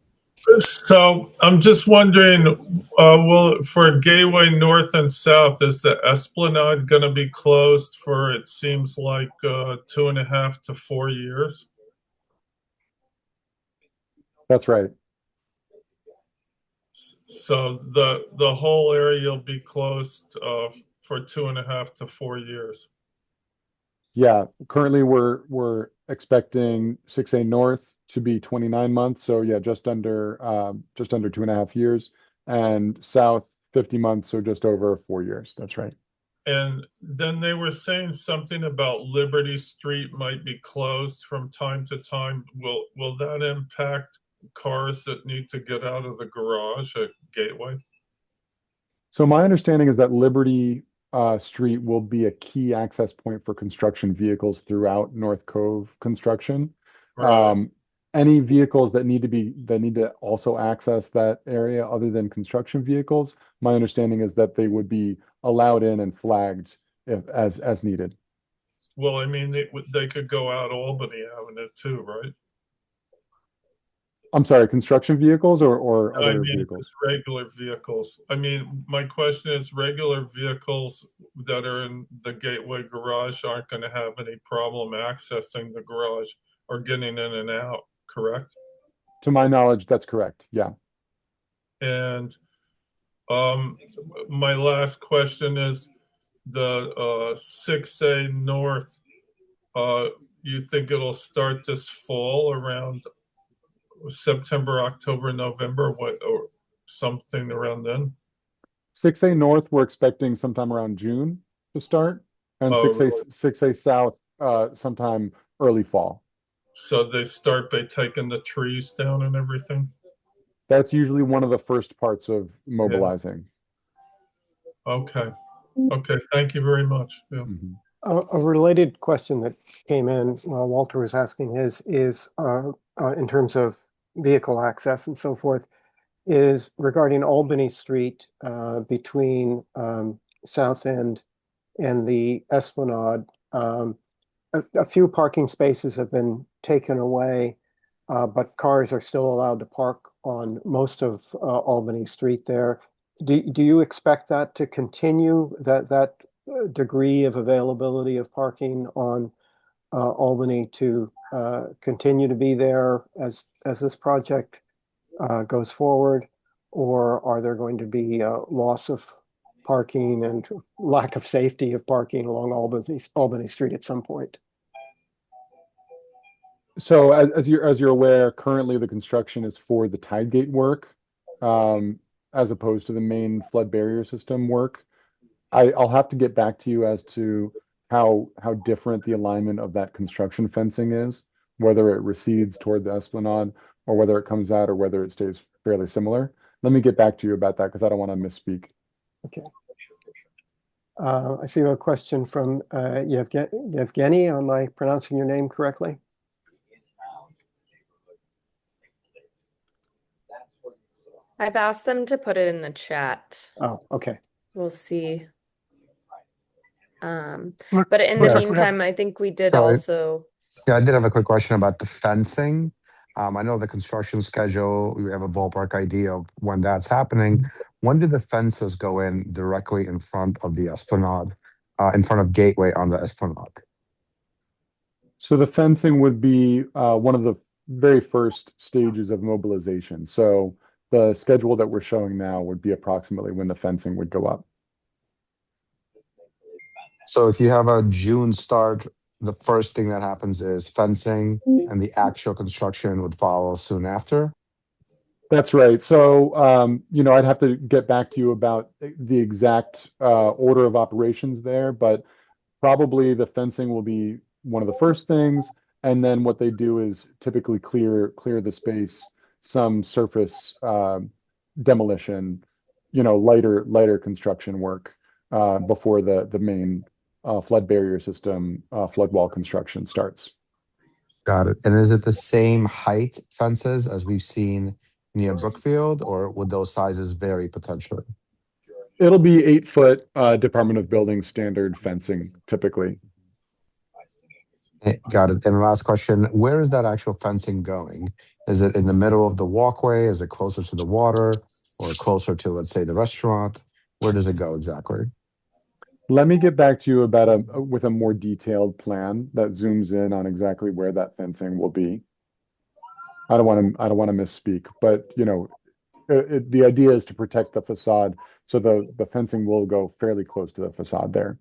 Speaker 7: so I'm just wondering, will for Gateway North and South, is the Esplanade going to be closed for, it seems like, 2.5 to 4 years?
Speaker 4: That's right.
Speaker 7: So the whole area will be closed for 2.5 to 4 years.
Speaker 4: Yeah, currently we're expecting 6A North to be 29 months, so yeah, just under 2.5 years, and South 50 months, so just over 4 years. That's right.
Speaker 7: And then they were saying something about Liberty Street might be closed from time to time. Will that impact cars that need to get out of the garage at Gateway?
Speaker 4: So my understanding is that Liberty Street will be a key access point for construction vehicles throughout North Cove construction.
Speaker 7: Right.
Speaker 4: Um, any vehicles that need to also access that area other than construction vehicles, my understanding is that they would be allowed in and flagged if as needed.
Speaker 7: Well, I mean, they could go out Albany Avenue too, right?
Speaker 4: I'm sorry, construction vehicles or
Speaker 7: I
Speaker 4: other
Speaker 7: mean, just
Speaker 4: vehicles?
Speaker 7: regular vehicles. I mean, my question is regular vehicles that are in the gateway garage aren't going to have any problem accessing the garage or getting in and out, correct?
Speaker 4: To my knowledge, that's correct. Yeah.
Speaker 7: And um, my last question is the 6A North, uh, you think it'll start this fall around September, October, November, what, or something around then?
Speaker 4: 6A North, we're expecting sometime around June to start, and
Speaker 7: Oh,
Speaker 4: 6A
Speaker 7: really?
Speaker 4: 6A South sometime early fall.
Speaker 7: So they start by taking the trees down and everything?
Speaker 4: That's usually one of the first parts of
Speaker 7: Yeah.
Speaker 4: mobilizing.
Speaker 7: Okay. Okay. Thank you very much. Yeah.
Speaker 4: Mhm.
Speaker 2: A related question that came in while Walter was asking his is in terms of vehicle access and so forth, is regarding Albany Street between South End and the Esplanade. A few parking spaces have been taken away, but cars are still allowed to park on most of Albany Street there. Do you expect that to continue, that degree of availability of parking on Albany to continue to be there as this project goes forward? Or are there going to be loss of parking and lack of safety of parking along Albany Street at some point?
Speaker 4: So as you're aware, currently the construction is for the tide gate work, as opposed to the main flood barrier system work. I'll have to get back to you as to how different the alignment of that construction fencing is, whether it recedes toward the esplanade or whether it comes out or whether it stays fairly similar. Let me get back to you about that because I don't want to misspeak.
Speaker 2: Okay. I see a question from Yevgeny. Am I pronouncing your name correctly?
Speaker 1: I've asked them to put it in the chat.
Speaker 2: Oh, okay.
Speaker 1: We'll see.
Speaker 5: Look,
Speaker 1: But in the
Speaker 5: looks like we have,
Speaker 1: meantime, I think we did
Speaker 8: So,
Speaker 1: also.
Speaker 8: yeah, I did have a quick question about the fencing. I know the construction schedule, we have a ballpark idea of when that's happening. When do the fences go in directly in front of the Esplanade, in front of Gateway on the Esplanade?
Speaker 4: So the fencing would be one of the very first stages of mobilization. So the schedule that we're showing now would be approximately when the fencing would go up.
Speaker 8: So if you have a June start, the first thing that happens is fencing and the actual construction would follow soon after.
Speaker 4: That's right. So, I'd have to get back to you about the exact order of operations there, but probably the fencing will be one of the first things. And then what they do is typically clear the space, some surface demolition, lighter construction work before the main flood barrier system flood wall construction starts.
Speaker 8: Got it. And is it the same height fences as we've seen near Brookfield, or would those sizes vary potentially?
Speaker 4: It'll be 8 foot Department of Building standard fencing typically.
Speaker 8: Got it. And last question, where is that actual fencing going? Is it in the middle of the walkway? Is it closer to the water or closer to, let's say, the restaurant? Where does it go exactly?
Speaker 4: Let me get back to you with a more detailed plan that zooms in on exactly where that fencing will be. I don't want to misspeak, but the idea is to protect the facade, so the fencing will go fairly close to the facade there,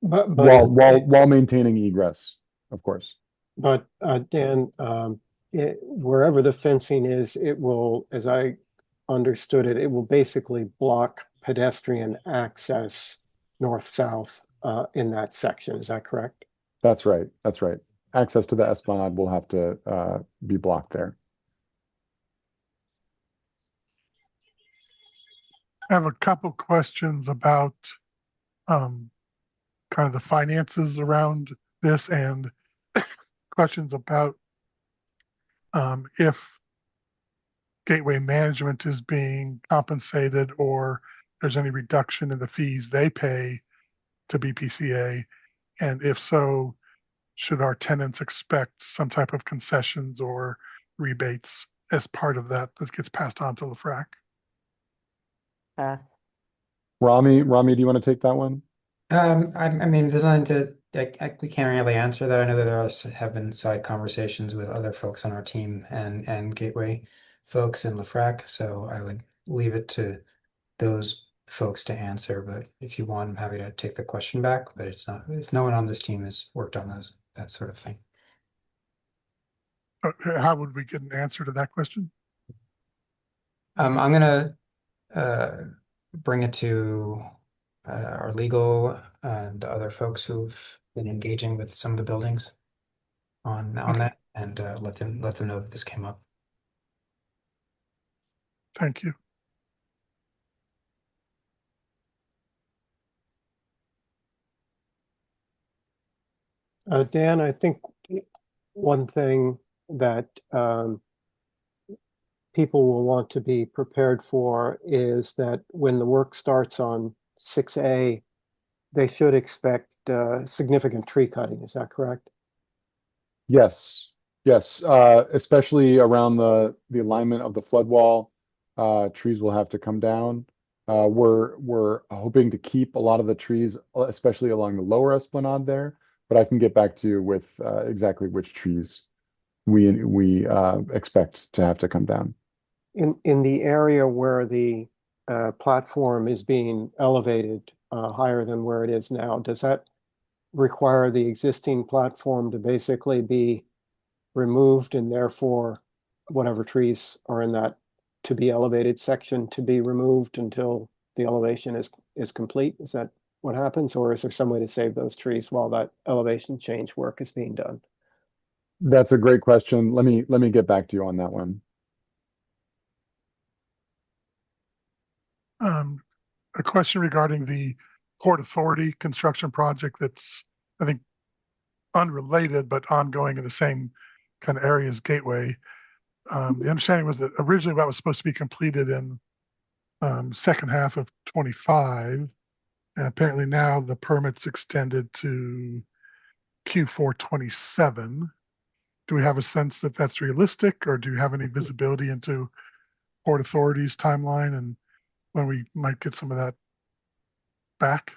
Speaker 2: But
Speaker 4: while maintaining egress, of course.
Speaker 2: Dan, wherever the fencing is, it will, as I understood it, it will basically block pedestrian access north-south in that section. Is that correct?
Speaker 4: That's right. That's right. Access to the esplanade will have to be blocked there.
Speaker 5: I have a couple questions about kind of the finances around this and questions about if Gateway Management is being compensated or there's any reduction in the fees they pay to BPCA, and if so, should our tenants expect some type of concessions or rebates as part of that that gets passed on to LaFrac?
Speaker 6: Uh,
Speaker 4: Rami, do you want to take that one?
Speaker 3: I mean, there's nothing to, we can't really answer that. I know that have been side conversations with other folks on our team and Gateway folks in LaFrac, so I would leave it to those folks to answer. But if you want, I'm happy to take the question back. But no one on this team has worked on that sort of thing.
Speaker 5: How would we get an answer to that question?
Speaker 3: I'm gonna bring it to our legal and other folks who've been engaging with some of the buildings on that, and let them know that this came up.
Speaker 5: Thank you.
Speaker 2: Dan, I think one thing that people will want to be prepared for is that when the work starts on 6A, they should expect significant tree cutting. Is that correct?
Speaker 4: Yes, yes, especially around the alignment of the flood wall, trees will have to come down. We're hoping to keep a lot of the trees, especially along the lower esplanade there, but I can get back to you with exactly which trees we expect to have to come down.
Speaker 2: In the area where the platform is being elevated higher than where it is now, does that require the existing platform to basically be removed and therefore whatever trees are in that to be elevated section to be removed until the elevation is complete? Is that what happens, or is there some way to save those trees while that elevation change work is being done?
Speaker 4: That's a great question. Let me get back to you on that one.
Speaker 5: A question regarding the Port Authority construction project that's, I think, unrelated but ongoing in the same kind of area as Gateway. The understanding was that originally that was supposed to be completed in second half of 25. And apparently now the permit's extended to Q4 27. Do we have a sense that that's realistic, or do you have any visibility into Port Authority's timeline and when we might get some of that back?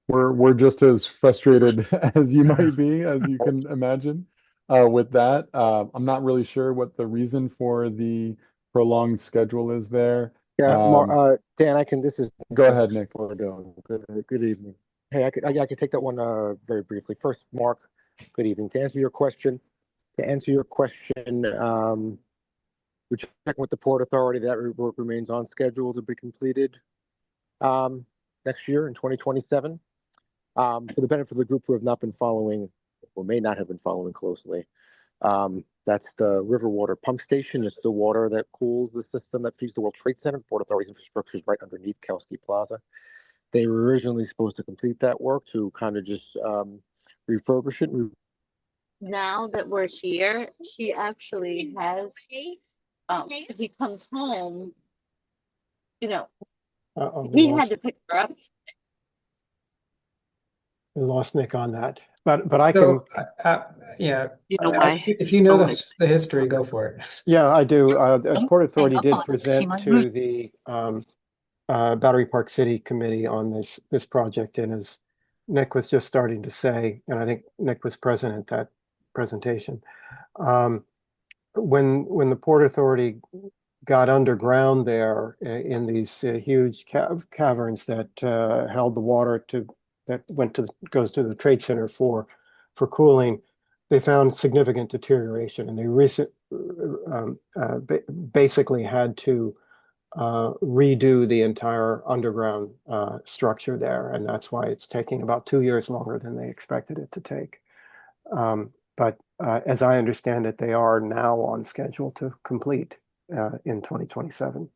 Speaker 4: We're just as frustrated as you might be, as you can imagine, with that. I'm not really sure what the reason for the prolonged schedule is there.
Speaker 9: Yeah, Dan, this is
Speaker 4: Go ahead, Nick.
Speaker 9: Good evening. Hey, I could take that one very briefly. First, Mark, good evening. To answer your question, we're checking with the Port Authority. That work remains on schedule to be completed next year in 2027. For the benefit of the group who have not been following or may not have been following closely, that's the river water pump station. It's the water that cools the system that feeds the World Trade Center. The Port Authority's infrastructure is right underneath Kelsky Plaza. They were originally supposed to complete that work to kind of just refurbish it.
Speaker 10: Now that we're here, he actually has, he comes home, he had to pick her up.
Speaker 2: We lost Nick on that, but I can.
Speaker 3: Yeah.
Speaker 10: You know why?
Speaker 3: If you know the history, go for it.
Speaker 2: Yeah, I do. The Port Authority did present to the Battery Park City Committee on this project, and as Nick was just starting to say, and I think Nick was present at that presentation, when the Port Authority got underground there in these huge caverns that held the water that goes to the Trade Center for cooling, they found significant deterioration, and they basically had to redo the entire underground structure there, and that's why it's taking about 2 years longer than they expected it to take. But as I understand it, they are now on schedule to complete in 2027.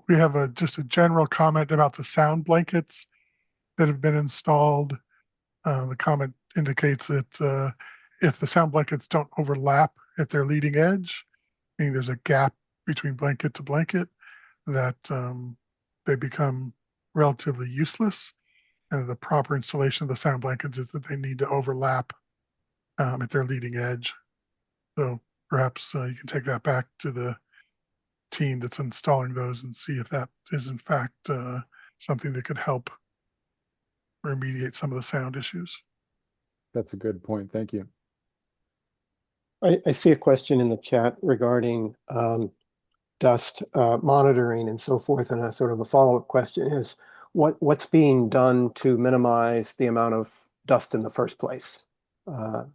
Speaker 5: We have just a general comment about the sound blankets that have been installed The comment indicates that if the sound blankets don't overlap at their leading edge, meaning there's a gap between blanket to blanket, that they become relatively useless. And the proper installation of the sound blankets is that they need to overlap at their leading edge. So perhaps you can take that back to the team that's installing those and see if that is in fact something that could help remediate some of the sound issues.
Speaker 4: That's a good point. Thank you.
Speaker 2: I see a question in the chat regarding dust monitoring and so forth, and a sort of a follow-up question is what's being done to minimize the amount of dust in the first place? I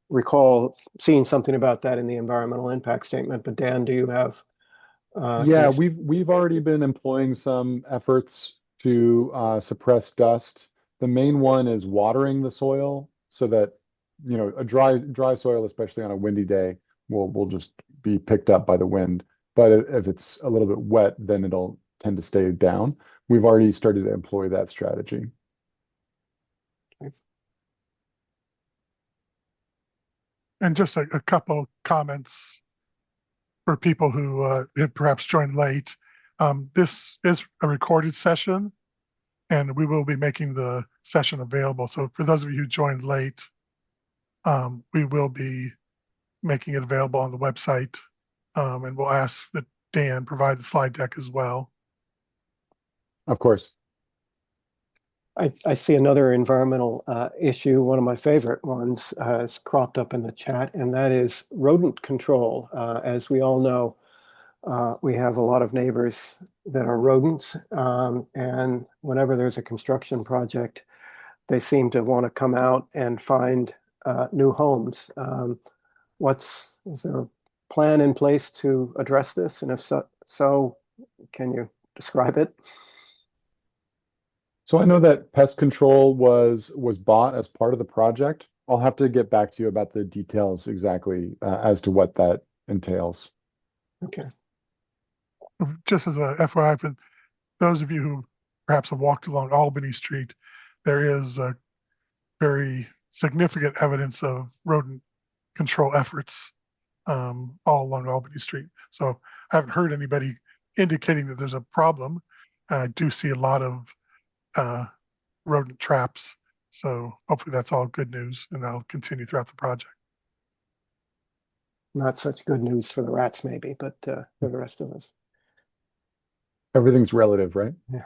Speaker 2: recall seeing something about that in the environmental impact statement, but Dan, do you have?
Speaker 4: Yeah, we've already been employing some efforts to suppress dust. The main one is watering the soil so that, you know, a dry soil, especially on a windy day, will just be picked up by the wind. But if it's a little bit wet, then it'll tend to stay down. We've already started to employ that strategy.
Speaker 5: And just a couple comments for people who have perhaps joined late. This is a recorded session, and we will be making the session available. So for those of you who joined late, we will be making it available on the website, and we'll ask that Dan provide the slide deck as well.
Speaker 4: Of course.
Speaker 2: I see another environmental issue, one of my favorite ones, has cropped up in the chat, and that is rodent control. As we all know, we have a lot of neighbors that are rodents, and whenever there's a construction project, they seem to want to come out and find new homes. Is there a plan in place to address this? And if so, can you describe it?
Speaker 4: So I know that pest control was bought as part of the project. I'll have to get back to you about the details exactly as to what that entails.
Speaker 2: Okay.
Speaker 5: Just as a FYI, for those of you who perhaps have walked along Albany Street, there is very significant evidence of rodent control efforts all along Albany Street. So I haven't heard anybody indicating that there's a problem. I do see a lot of rodent traps. So hopefully that's all good news, and that'll continue throughout the project.
Speaker 2: Not such good news for the rats, maybe, but for the rest of us.
Speaker 4: Everything's relative, right?
Speaker 2: Yeah.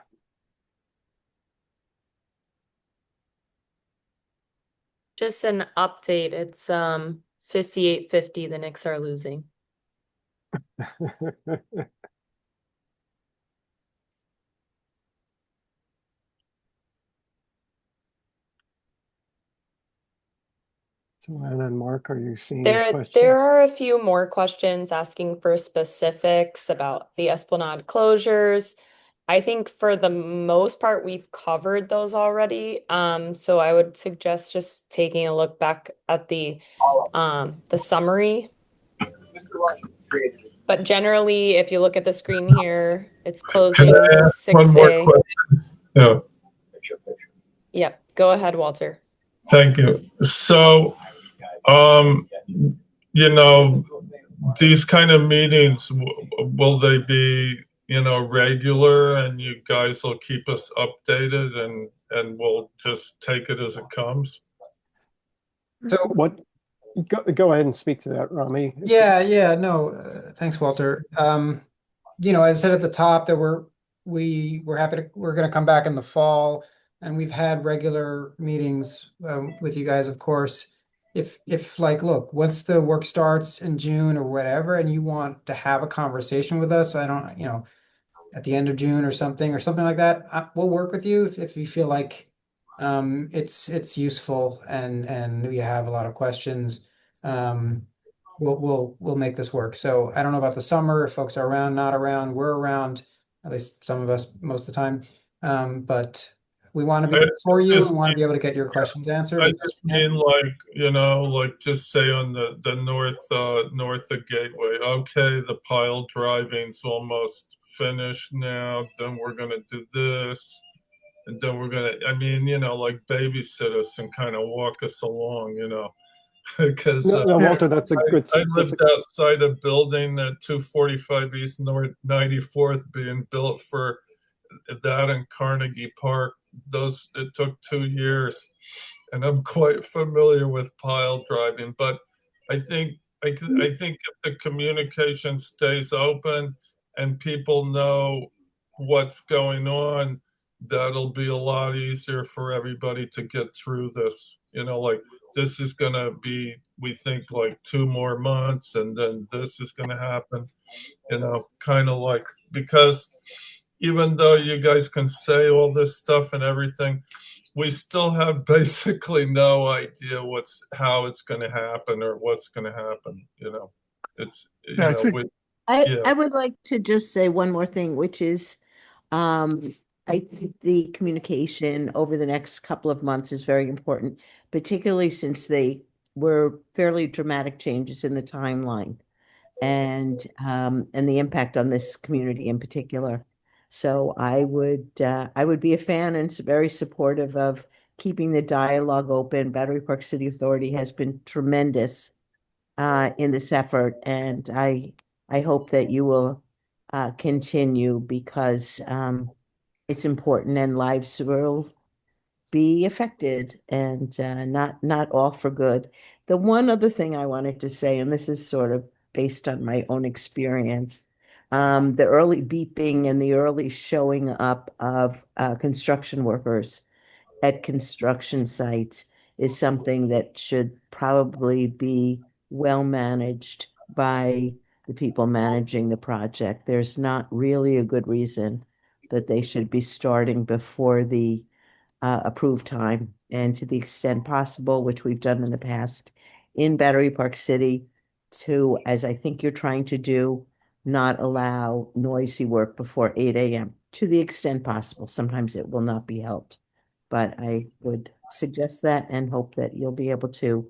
Speaker 1: Just an update. It's 58-50. The Knicks are losing.
Speaker 2: Joanna and Mark, are you seeing questions?
Speaker 1: There are a few more questions asking for specifics about the Esplanade closures. I think for the most part, we've covered those already. So I would suggest just taking a look back at the summary. But generally, if you look at the screen here, it's closing 6A.
Speaker 7: One more question? Yeah.
Speaker 1: Yep. Go ahead, Walter.
Speaker 7: Thank you. So, you know, these kind of meetings, will they be, you know, regular, and you guys will keep us updated, and we'll just take it as it comes?
Speaker 3: So
Speaker 2: what? Go ahead and speak to that, Rami.
Speaker 3: Yeah, no, thanks, Walter. You know, as I said at the top, that we're happy we're going to come back in the fall, and we've had regular meetings with you guys, of course. If like, look, once the work starts in June or whatever, and you want to have a conversation with us, you know, at the end of June or something like that, we'll work with you if you feel like it's useful and we have a lot of questions. We'll make this work. So I don't know about the summer, if folks are around, not around. We're around, at least some of us most of the time. But we want to be for you and want to be able to get your questions answered.
Speaker 7: I just mean, like, you know, like just say on the north of Gateway, okay, the pile driving's almost finished now, then we're gonna do this. and then we're gonna, I mean, like babysit us and kind of walk us along, because
Speaker 2: No, no, Walter, that's a good,
Speaker 7: I lived outside a building at 245 East North 94th being built for that in Carnegie Park. It took 2 years, and I'm quite familiar with pile driving. But I think I think if the communication stays open and people know what's going on, that'll be a lot easier for everybody to get through this. Like this is going to be, we think, like 2 more months, and then this is going to happen. Kind of like, because even though you guys can say all this stuff and everything, we still have basically no idea how it's going to happen or what's going to happen. It's
Speaker 5: Yeah, I think
Speaker 6: I would like to just say one more thing, which is I think the communication over the next couple of months is very important, particularly since they were fairly dramatic changes in the timeline and the impact on this community in particular. So I would be a fan and very supportive of keeping the dialogue open. Battery Park City Authority has been tremendous in this effort, and I hope that you will continue because it's important and lives will be affected and not all for good. The one other thing I wanted to say, and this is sort of based on my own experience, the early beeping and the early showing up of construction workers at construction sites is something that should probably be well managed by the people managing the project. There's not really a good reason that they should be starting before the approved time. And to the extent possible, which we've done in the past in Battery Park City, to, as I think you're trying to do, not allow noisy work before 8 a.m. to the extent possible. Sometimes it will not be helped, but I would suggest that and hope that you'll be able to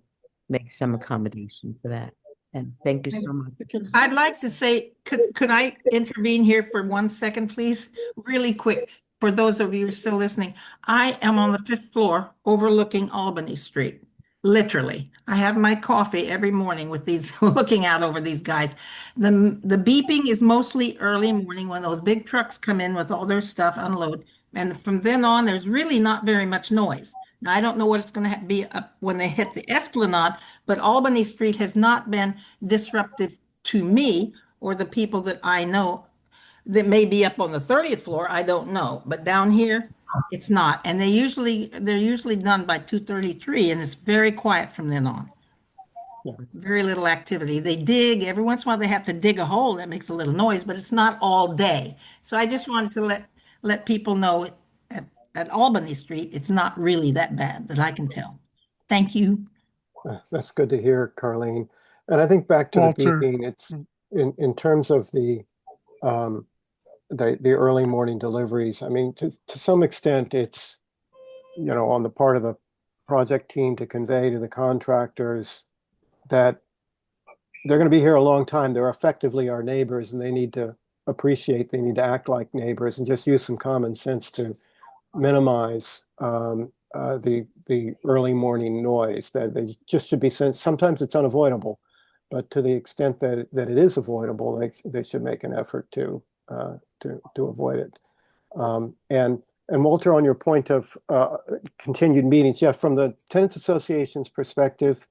Speaker 6: make some accommodation for that. And thank you so much.
Speaker 11: I'd like to say, could I intervene here for 1 second, please? Really quick, for those of you who are still listening. I am on the 5th floor overlooking Albany Street. Literally, I have my coffee every morning with these, looking out over these guys. The beeping is mostly early morning when those big trucks come in with all their stuff, unload. And from then on, there's really not very much noise. Now, I don't know what it's going to be up when they hit the Esplanade, but Albany Street has not been disruptive to me or the people that I know that may be up on the 30th floor. I don't know, but down here, it's not. And they're usually done by 2:33, and it's very quiet from then on.
Speaker 2: Yeah.
Speaker 11: Very little activity. They dig every once in a while. They have to dig a hole that makes a little noise, but it's not all day. So I just wanted to let people know at Albany Street, it's not really that bad that I can tell. Thank you.
Speaker 2: That's good to hear, Carlene. And I think back to
Speaker 5: Walter,
Speaker 2: the beeping, it's in terms of the early morning deliveries. I mean, to some extent, it's on the part of the project team to convey to the contractors that they're going to be here a long time. They're effectively our neighbors, and they need to act like neighbors, and just use some common sense to minimize the early morning noise. That they just should be sent. Sometimes it's unavoidable, but to the extent that it is avoidable, they should make an effort to avoid it. And Walter, on your point of continued meetings, yeah, from the Tenants Association's perspective,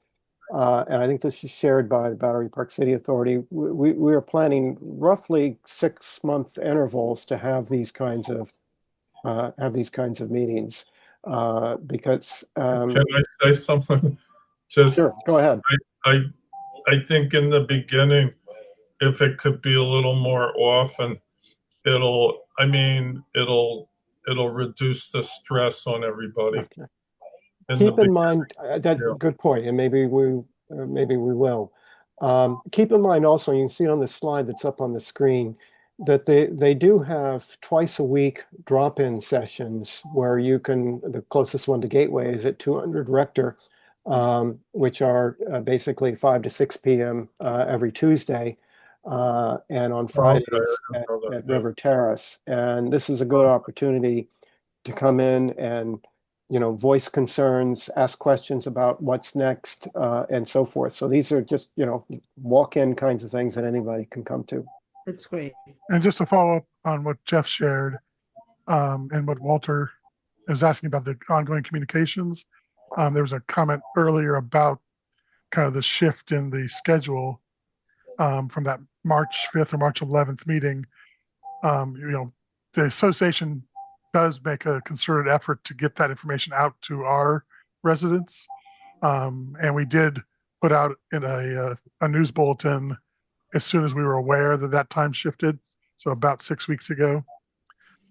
Speaker 2: and I think this is shared by the Battery Park City Authority, we are planning roughly 6-month intervals to have these kinds of meetings, because
Speaker 7: can I say something? Just
Speaker 2: sure, go ahead.
Speaker 7: I think in the beginning, if it could be a little more often, it'll reduce the stress on everybody.
Speaker 2: Okay. Keep in mind that good point, and maybe we will. Keep in mind also, you can see on the slide that's up on the screen, that they do have twice a week drop-in sessions where you can, the closest one to Gateway is at 200 Rector, which are basically 5 to 6 p.m. Every Tuesday, and on Fridays at River Terrace. And this is a good opportunity to come in and, voice concerns, ask questions about what's next, and so forth. So these are just, walk-in kinds of things that anybody can come to.
Speaker 6: That's great.
Speaker 5: And just to follow up on what Jeff shared, and what Walter is asking about the ongoing communications, there was a comment earlier about kind of the shift in the schedule from that March 5th or March 11th meeting. The association does make a concerted effort to get that information out to our residents. And we did put out in a news bulletin as soon as we were aware that that time shifted. So about 6 weeks ago.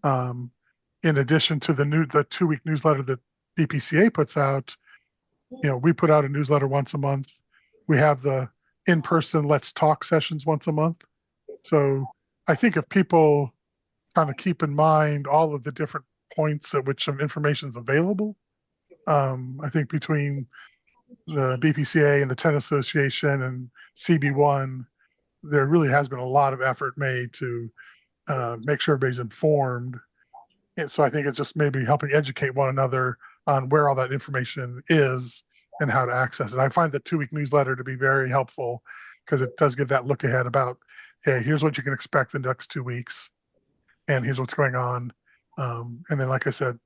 Speaker 5: In addition to the 2-week newsletter that BPCA puts out, we put out a newsletter once a month. We have the in-person Let's Talk sessions once a month. So I think if people kind of keep in mind all of the different points at which some information is available, I think between the BPCA and the Tennis Association and CB1, there really has been a lot of effort made to make sure everybody's informed. And so I think it's just maybe helping educate one another on where all that information is and how to access it. I find the 2-week newsletter to be very helpful because it does give that look ahead about, hey, here's what you can expect in the next 2 weeks, and here's what's going on. And then, like I said,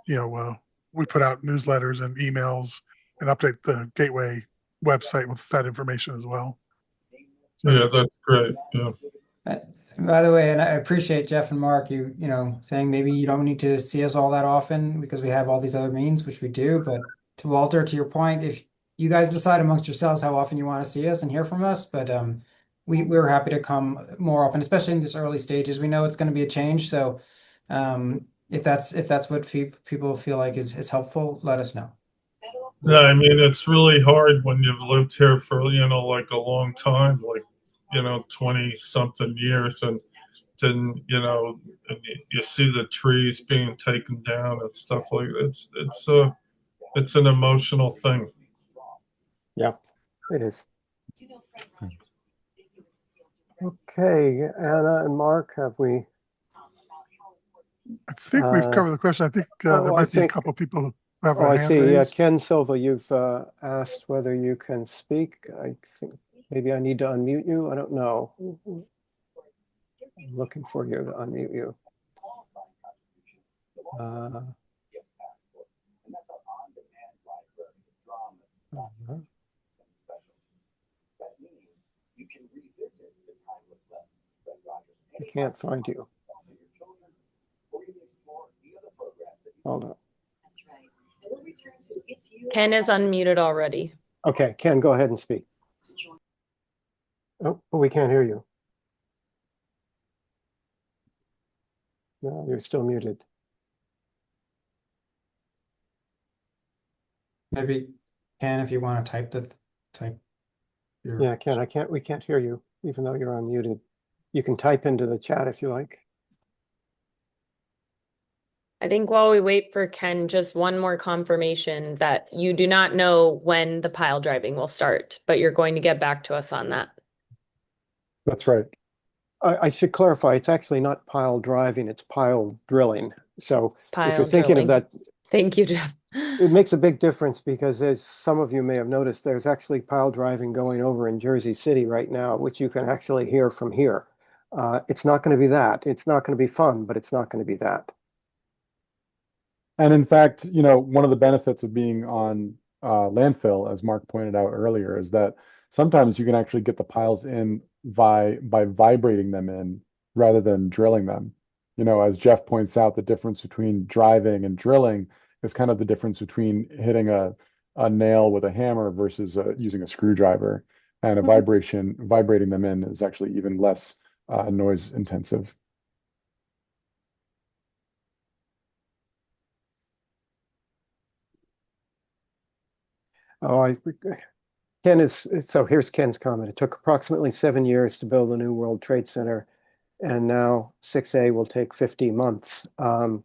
Speaker 5: we put out newsletters and emails and update the Gateway website with that information as well. So,
Speaker 7: yeah, that's great. Yeah.
Speaker 3: By the way, and I appreciate Jeff and Mark, saying maybe you don't need to see us all that often because we have all these other means, which we do. But to Walter, to your point, if you guys decide amongst yourselves how often you want to see us and hear from us, but we're happy to come more often, especially in this early stages. We know it's going to be a change, so if that's what people feel like is helpful, let us know.
Speaker 7: Yeah, I mean, it's really hard when you've lived here for, like a long time, like, 20 something years, and then, and you see the trees being taken down and stuff like that. It's an emotional thing.
Speaker 2: Yeah, it is. Okay, Anna and Mark, have we?
Speaker 5: I think we've covered the question. I think there might be a couple people who have a hand raised.
Speaker 2: Ken Silva, you've asked whether you can speak. I think maybe I need to unmute you. I don't know. I'm looking for you to unmute you. I can't find you. Hold on.
Speaker 1: Ken is unmuted already.
Speaker 2: Okay, Ken, go ahead and speak. Oh, we can't hear you. No, you're still muted.
Speaker 3: Maybe Ken, if you want to type your...
Speaker 2: Yeah, Ken, we can't hear you, even though you're unmuted. You can type into the chat if you like.
Speaker 1: I think while we wait for Ken, just one more confirmation that you do not know when the pile driving will start, but you're going to get back to us on that.
Speaker 4: That's right.
Speaker 2: I should clarify, it's actually not pile driving, it's pile drilling. So if you're thinking of that,
Speaker 1: thank you, Jeff.
Speaker 2: It makes a big difference because, as some of you may have noticed, there's actually pile driving going over in Jersey City right now, which you can actually hear from here. It's not going to be that. It's not going to be fun, but it's not going to be that.
Speaker 4: And in fact, one of the benefits of being on landfill, as Mark pointed out earlier, is that sometimes you can actually get the piles in by vibrating them in rather than drilling them. As Jeff points out, the difference between driving and drilling is kind of the difference between hitting a nail with a hammer versus using a screwdriver. And vibrating them in is actually even less noise intensive.
Speaker 2: So here's Ken's comment. It took approximately 7 years to build a new World Trade Center, and now 6A will take 50 months. And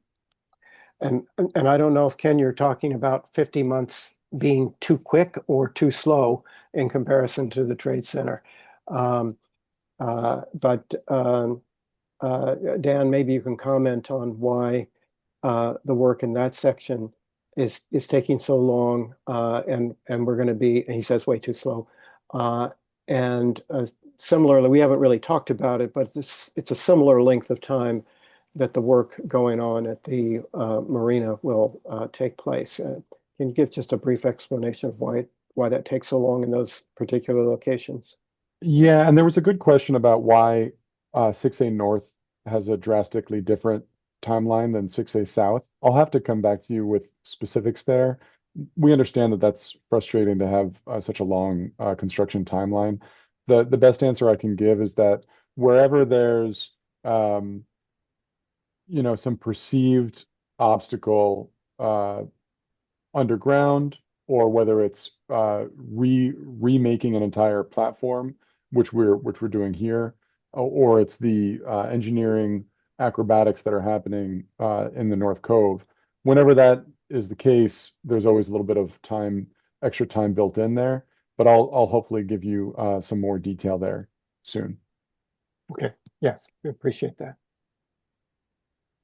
Speaker 2: I don't know if, Ken, you're talking about 50 months being too quick or too slow in comparison to the Trade Center. Dan, maybe you can comment on why the work in that section is taking so long, and we're going to be, and he says, way too slow. And similarly, we haven't really talked about it, but it's a similar length of time that the work going on at the marina will take place. Can you give just a brief explanation of why that takes so long in those particular locations?
Speaker 4: Yeah, and there was a good question about why 6A North has a drastically different timeline than 6A South. I'll have to come back to you with specifics there. We understand that that's frustrating to have such a long construction timeline. The best answer I can give is that wherever there's some perceived obstacle underground, or whether it's remaking an entire platform, which we're doing here, or it's the engineering acrobatics that are happening in the North Cove. Whenever that is the case, there's always a little bit of extra time built in there. But I'll hopefully give you some more detail there soon.
Speaker 2: Okay. Yes, we appreciate that.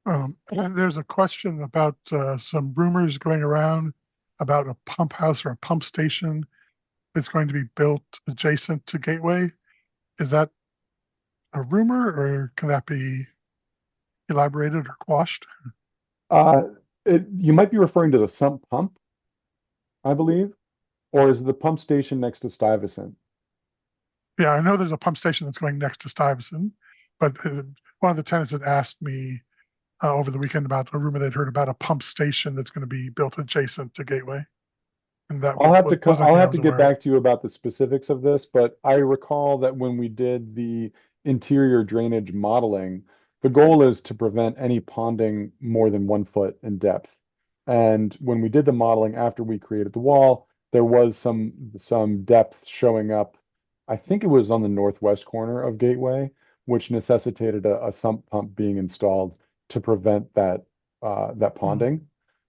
Speaker 5: And there's a question about some rumors going around about a pump house or a pump station that's going to be built adjacent to Gateway. Is that a rumor, or can that be elaborated or quashed?
Speaker 4: You might be referring to the sump pump, I believe, or is the pump station next to Stuyvesant?
Speaker 5: Yeah, I know there's a pump station that's going next to Stuyvesant, but one of the tenants had asked me over the weekend about a rumor they'd heard about a pump station that's going to be built adjacent to Gateway. And that
Speaker 4: I'll have to get
Speaker 5: aware of.
Speaker 4: back to you about the specifics of this, but I recall that when we did the interior drainage modeling, the goal is to prevent any ponding more than 1 foot in depth. And when we did the modeling after we created the wall, there was some depth showing up. I think it was on the northwest corner of Gateway, which necessitated a sump pump being installed to prevent that ponding.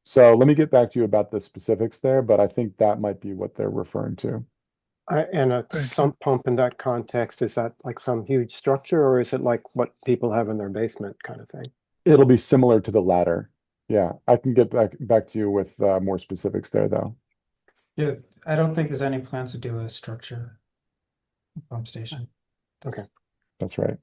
Speaker 4: So let me get back to you about the specifics there, but I think that might be what they're referring to.
Speaker 2: And a sump pump in that context, is that like some huge structure, or is it like what people have in their basement kind of thing?
Speaker 4: It'll be similar to the latter. Yeah, I can get back to you with more specifics there, though.
Speaker 3: Yeah, I don't think there's any plans to do a structure pump station.
Speaker 2: Okay.
Speaker 4: That's right.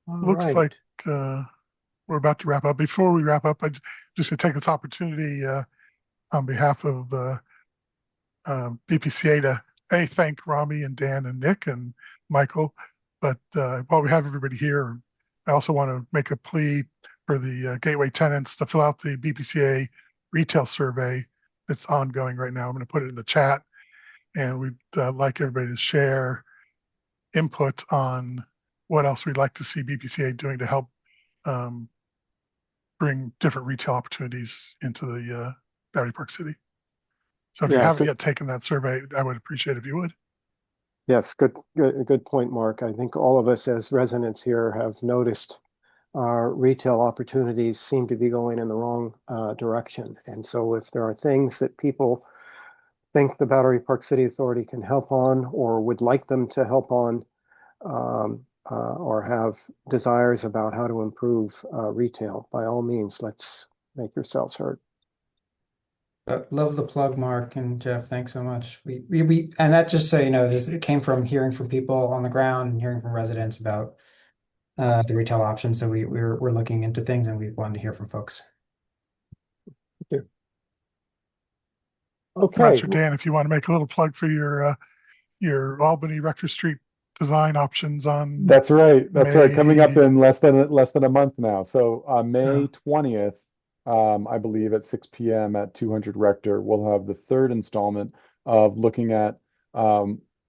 Speaker 5: Looks like we're about to wrap up. Before we wrap up, I just to take this opportunity on behalf of BPCA to thank Rami and Dan and Nick and Michael. But while we have everybody here, I also want to make a plea for the Gateway tenants to fill out the BPCA retail survey that's ongoing right now. I'm going to put it in the chat, and we'd like everybody to share input on what else we'd like to see BPCA doing to help bring different retail opportunities into the Battery Park City. So if you haven't yet taken that survey, I would appreciate if you would.
Speaker 2: Yes, good point, Mark. I think all of us as residents here have noticed our retail opportunities seem to be going in the wrong direction. And so if there are things that people think the Battery Park City Authority can help on, or would like them to help on, or have desires about how to improve retail, by all means, let's make yourselves heard.
Speaker 3: Love the plug, Mark and Jeff. Thanks so much. We and that, just so you know, it came from hearing from people on the ground and hearing from residents about the retail options. So we're looking into things, and we wanted to hear from folks.
Speaker 2: Thank you. Okay.
Speaker 5: I'm not sure, Dan, if you want to make a little plug for your Albany Rector Street design options on.
Speaker 4: That's right. That's right. Coming up in less than a month now. So May 20th, I believe at 6 p.m. at 200 Rector, we'll have the third installment of looking at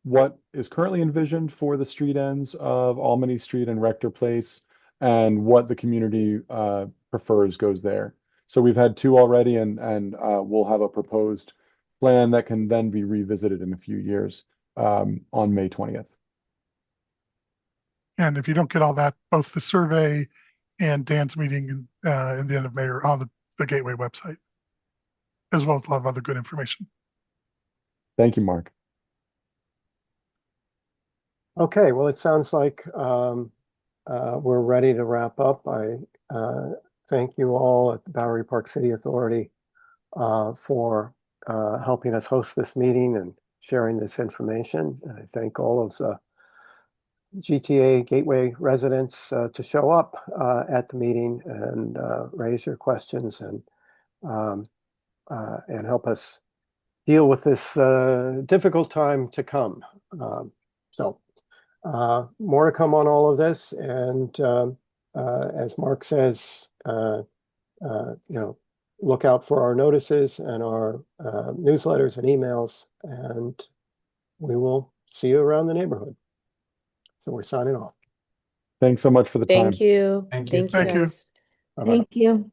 Speaker 4: what is currently envisioned for the street ends of Albany Street and Rector Place, and what the community prefers goes there. So we've had two already, and we'll have a proposed plan that can then be revisited in a few years on May 20th.
Speaker 5: And if you don't get all that, both the survey and Dan's meeting in the end of May are on the Gateway website, as well as a lot of other good information.
Speaker 4: Thank you, Mark.
Speaker 2: Okay, well, it sounds like we're ready to wrap up. I thank you all at the Battery Park City Authority for helping us host this meeting and sharing this information. I thank all of the GTA Gateway residents to show up at the meeting and raise your questions and help us deal with this difficult time to come. More to come on all of this, and as Mark says, look out for our notices and our newsletters and emails, and we will see you around the neighborhood. So we're signing off.
Speaker 4: Thanks so much for the time.
Speaker 1: Thank you.
Speaker 3: Thank you.
Speaker 1: Thank you,
Speaker 5: Thank you.
Speaker 1: guys.
Speaker 2: Bye-bye.
Speaker 6: Thank you.